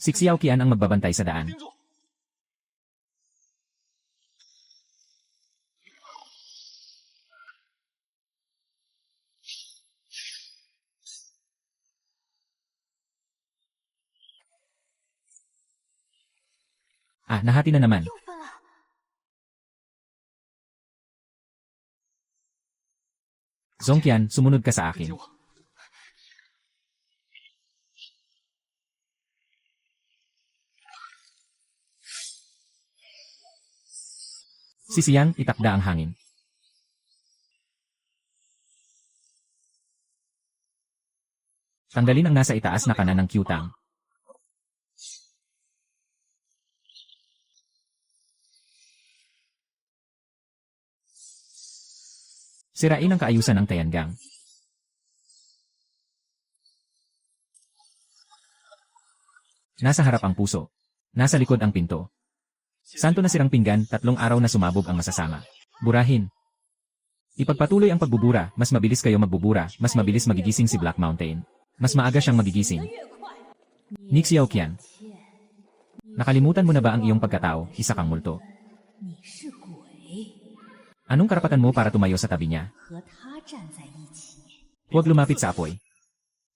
Si Xiao Qian ang magbabantay sa daan. 盯住！ Ah, nahati na naman. 又分了。 Zongqian, sumunod ka sa 跟 akin. 紧我！ Si Xiang, itakda ang hangin. Tanggalin ang nasa itaas na kanan ng Qtang. Sirain ang kaayusan ng Tiangang. Nasa harap ang puso. Nasa likod ang pinto. Santo na sirang pinggan, 3 araw na sumabog ang masasama. Burahin. Ipagpatuloy ang pagbubura, mas mabilis kayo magbubura, mas mabilis magigising si Black Mountain. Mas maaga siyang magigising. 越快， Ni Xiaoqian, nakalimutan mo na ba ang iyong pagkatao, isa kang multo? 你是鬼， Anong karapatan mo para tumayo sa tabi niya? 和他站在一起。 Huwag lumapit sa apoy.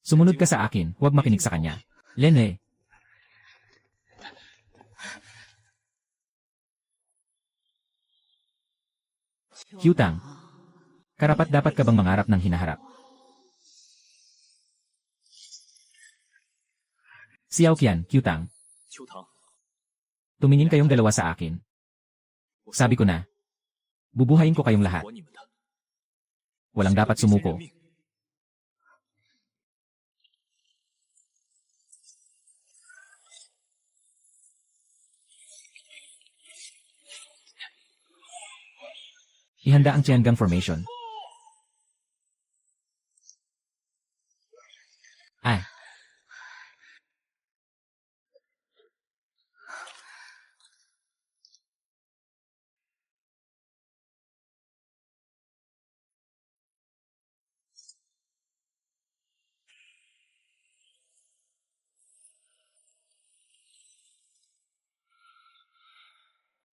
Sumunod ka sa akin, huwag makinig sa kanya. Lene. Qtang. Karapat dapat ka bang mangarap ng hinaharap? Xiaoqian, Qtang. 秋堂， Tumingin kayong dalawa sa akin. 我 Sabi ko na. Bubuhayin ko kayong lahat. 活你们的， Walang dapat 这些人 sumuko. 命 Ihanda ang Tiangang Formation. Ay.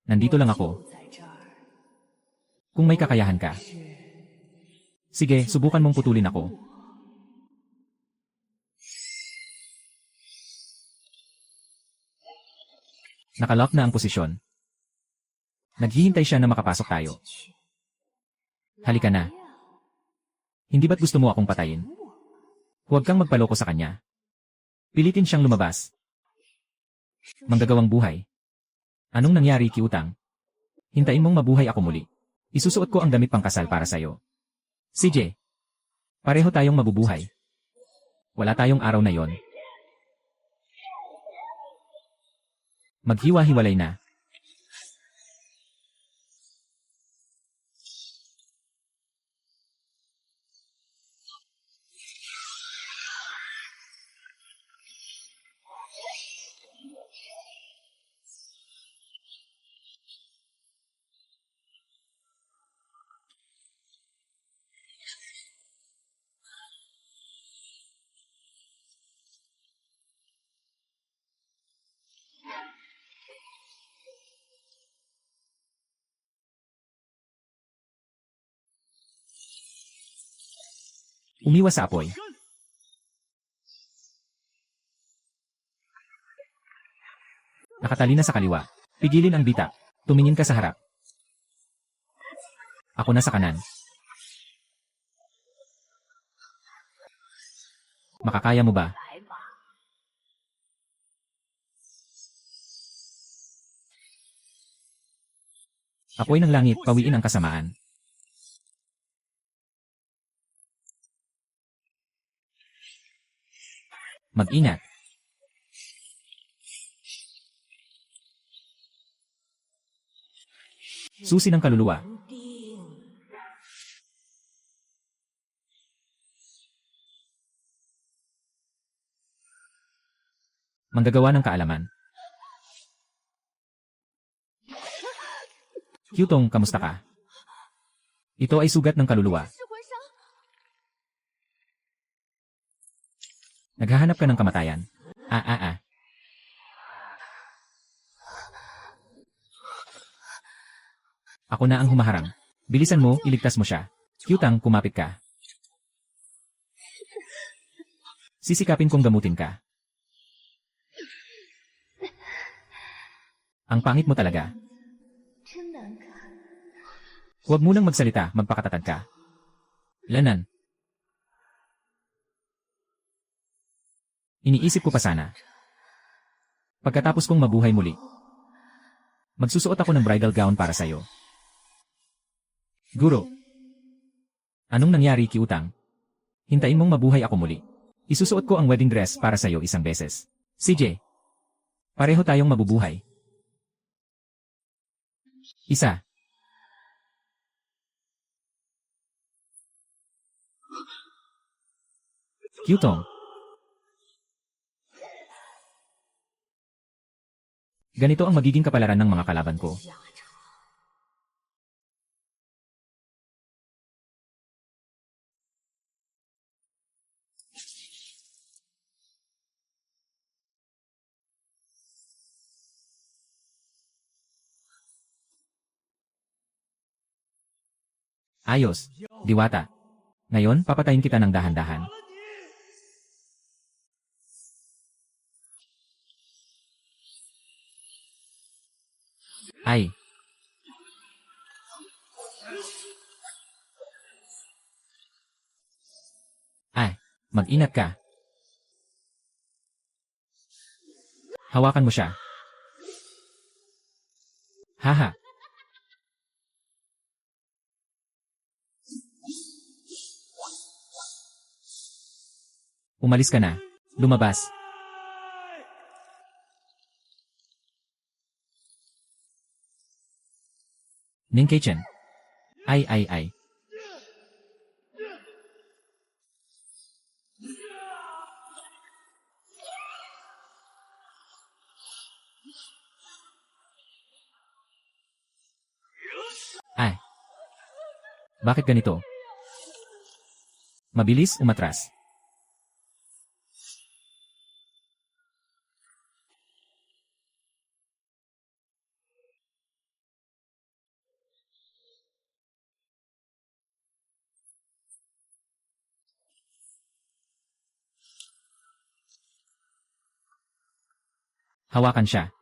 Nandito lang ako. 就在这儿。 Kung may kakayahan ka. Sige, subukan mong putulin ako. Nakalock na ang posisyon. Naghihintay siya na makapasok tayo. Halika na. Hindi ba't gusto mo akong patayin? Huwag kang magpaloko sa kanya. Pilitin siyang lumabas. Manggagawang buhay. Anong nangyari, Qtang? Hintayin mong mabuhay ako muli. Isusuot ko ang damit pangkasal para sa'yo. CJ. Pareho tayong mabubuhay. Wala tayong araw na yon. Maghiwa-hiwalay na. Umiwas sa apoy. Nakatalina sa kaliwa. Pigilin ang bitak. Tumingin ka sa harap. Ako na sa kanan. Makakaya mo ba? Apoy ng langit, pawiin ang kasamaan. Mag-ingat. Susi ng kaluluwa. Manggagawa ng kaalaman. Kyutong, kamusta ka? Ito ay sugat ng kaluluwa. Naghahanap ka ng kamatayan. Ako na ang humaharang. Bilisan mo, iligtas mo siya. Kyutang, kumapit ka. Sisikapin kong gamutin ka. Ang pangit mo talaga. Huwag munang magsalita, magpakatatag ka. Lanan. Iniisip ko pa sana. Pagkatapos kong mabuhay muli, magsusuot ako ng bridal gown para sa'yo. Guro. Anong nangyari, Kyutang? Hintayin mong mabuhay ako muli. Isusuot ko ang wedding dress para sa'yo isang beses. CJ. Pareho tayong mabubuhay. Isa. Kyutong. Ganito ang magiging kapalaran ng mga kalaban ko. Ayos, Diwata. Ngayon, papatayin kita ng dahan-dahan. Ay. Mag-ingat ka. Hawakan mo siya. Haha. Umalis ka na. Lumabas. Ninkei-chen. Ay. Bakit ganito? Mabilis, umatras. Hawakan siya.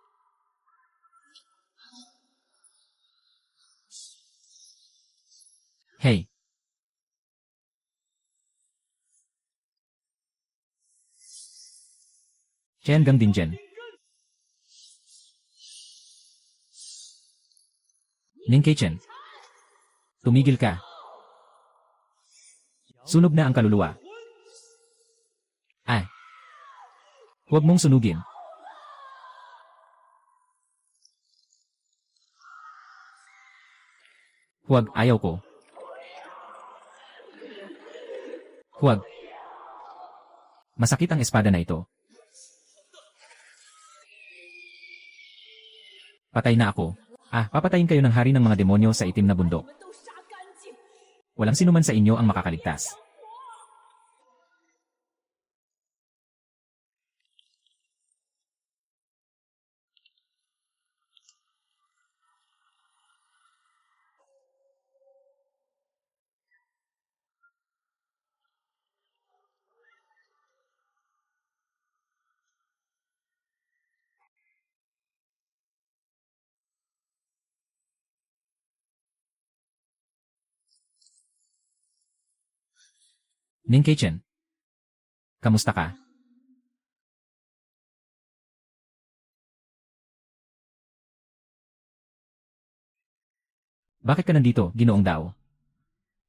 Hey. Chen Gang Dingen. Ninkei-chen. Tumigil ka. Sunog na ang kaluluwa. Huwag mong sunugin. Huwag, ayaw ko. Huwag. Masakit ang espada na ito. Patay na ako. Papatayin kayo ng hari ng mga demonyo sa itim na bundok. Walang sinuman sa inyo ang makakaligtas. Ninkei-chen, kamusta ka? Bakit ka nandito, Ginoong Dao?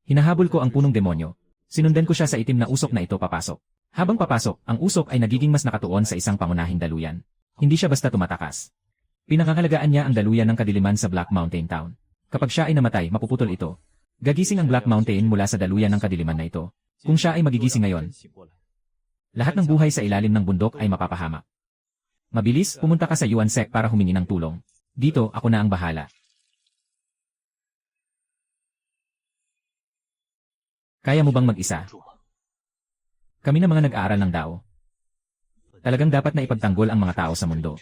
Hinahabol ko ang punong demonyo. Sinundan ko siya sa itim na usok na ito papasok. Habang papasok, ang usok ay nagiging mas nakatuon sa isang pangunahing daluyan. Hindi siya basta tumatakas. Pinakangalagaan niya ang daluyan ng kadiliman sa Black Mountain Town. Kapag siya ay namatay, mapuputol ito. Gagising ang Black Mountain mula sa daluyan ng kadiliman na ito. Kung siya ay magigising ngayon, lahat ng buhay sa ilalim ng bundok ay mapapahamak. Mabilis, pumunta ka sa Yuan Sec para humingi ng tulong. Dito, ako na ang bahala. Kaya mo bang mag-isa? 住吗？ Kami na mga nag-aaral ng Dao. Talagang dapat na ipagtanggol ang mga tao sa mundo.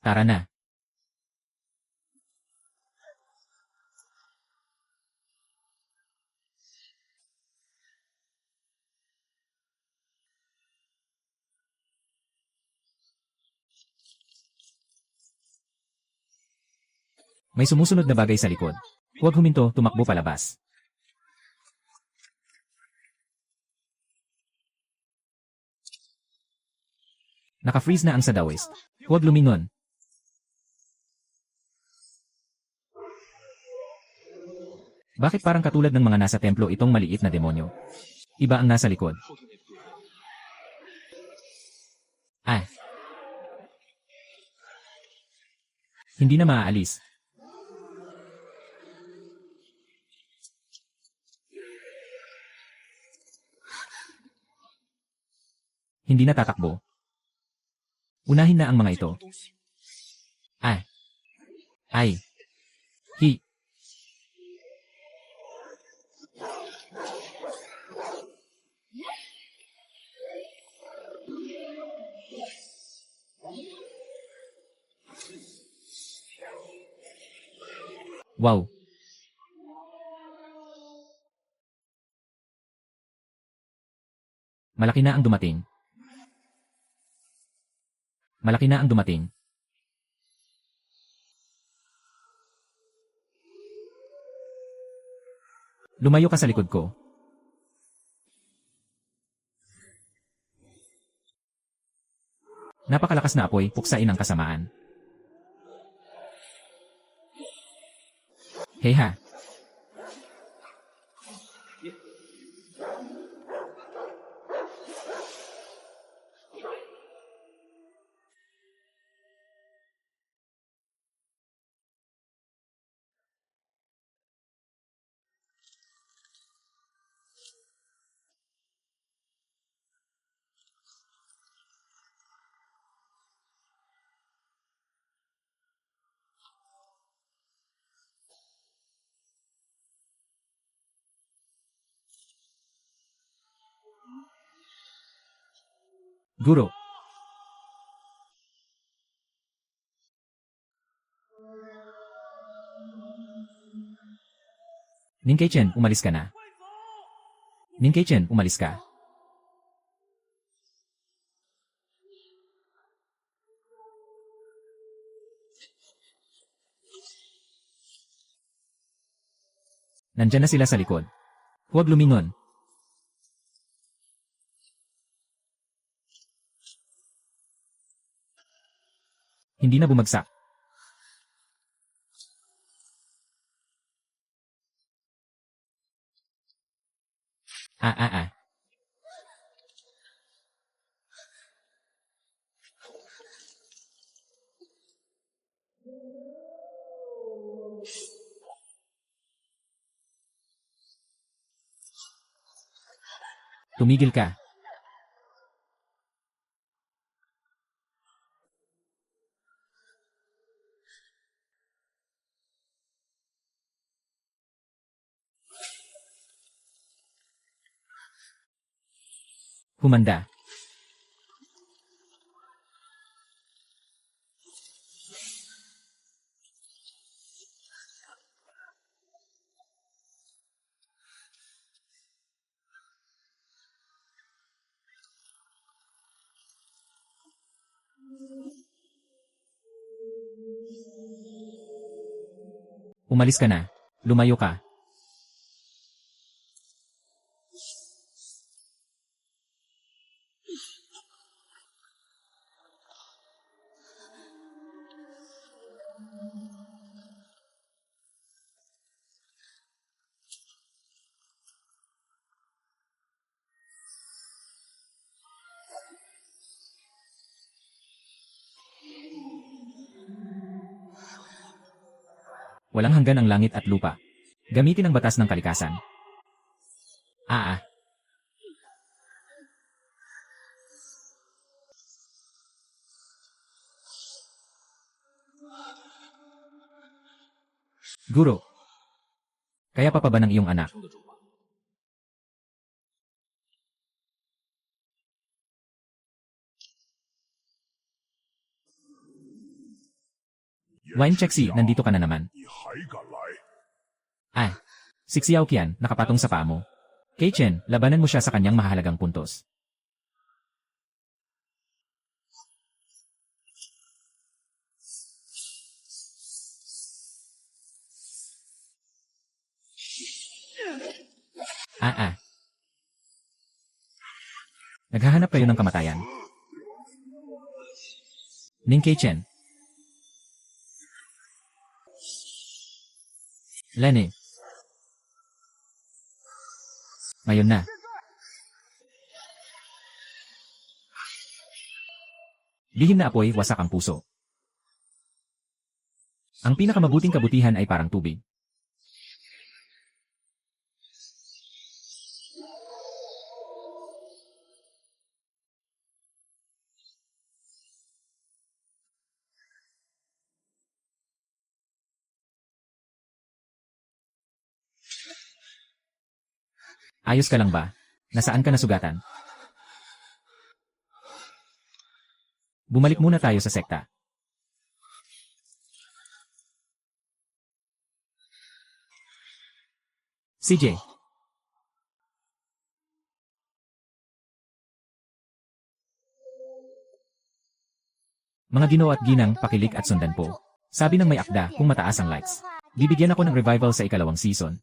Tara na. May sumusunod na bagay sa likod. Huwag huminto, tumakbo palabas. Naka-freeze na ang Sadaoist. Huwag lumingon. Bakit parang katulad ng mga nasa templo itong maliit na demonyo? Iba ang nasa likod. Ah. Hindi na maaalis. Hindi na tatakbo. Unahin na ang mga ito. Ah. Ay. Hi. Wow. Malaki na ang dumating. Malaki na ang dumating. Lumayo ka sa likod ko. Napakalakas na apoy, puksain ang kasamaan. Heha. Guro. Ninkei-chen, umalis ka na. Ninkei-chen, umalis ka. Nandyan na sila sa likod. Huwag lumingon. Hindi na bumagsak. Ah. Tumigil ka. Humanda. Umalis ka na. Lumayo ka. Walang hanggan ang langit at lupa. Gamitin ang batas ng kalikasan. Guro. Kaya pa ba ng iyong anak? 撑得住吧？ Wine Chexi, nandito ka na naman. 你还敢来？ Si Xiao Qian, nakapatong sa paa mo. Kay Chen, labanan mo siya sa kanyang mahalagang puntos. Naghahanap kayo ng kamatayan. Ning Kay Chen. Lenny. Ngayon na. Lihim na apoy, wasak ang puso. Ang pinakamabuting kabutihan ay parang tubig. Ayos ka lang ba? Nasaan ka nasugatan? Bumalik muna tayo sa sekta. CJ. Mga ginoo at ginang, pakilik at sundan po. Sabi ng may akda, kung mataas ang likes, bibigyan ako ng revival sa ikalawang season.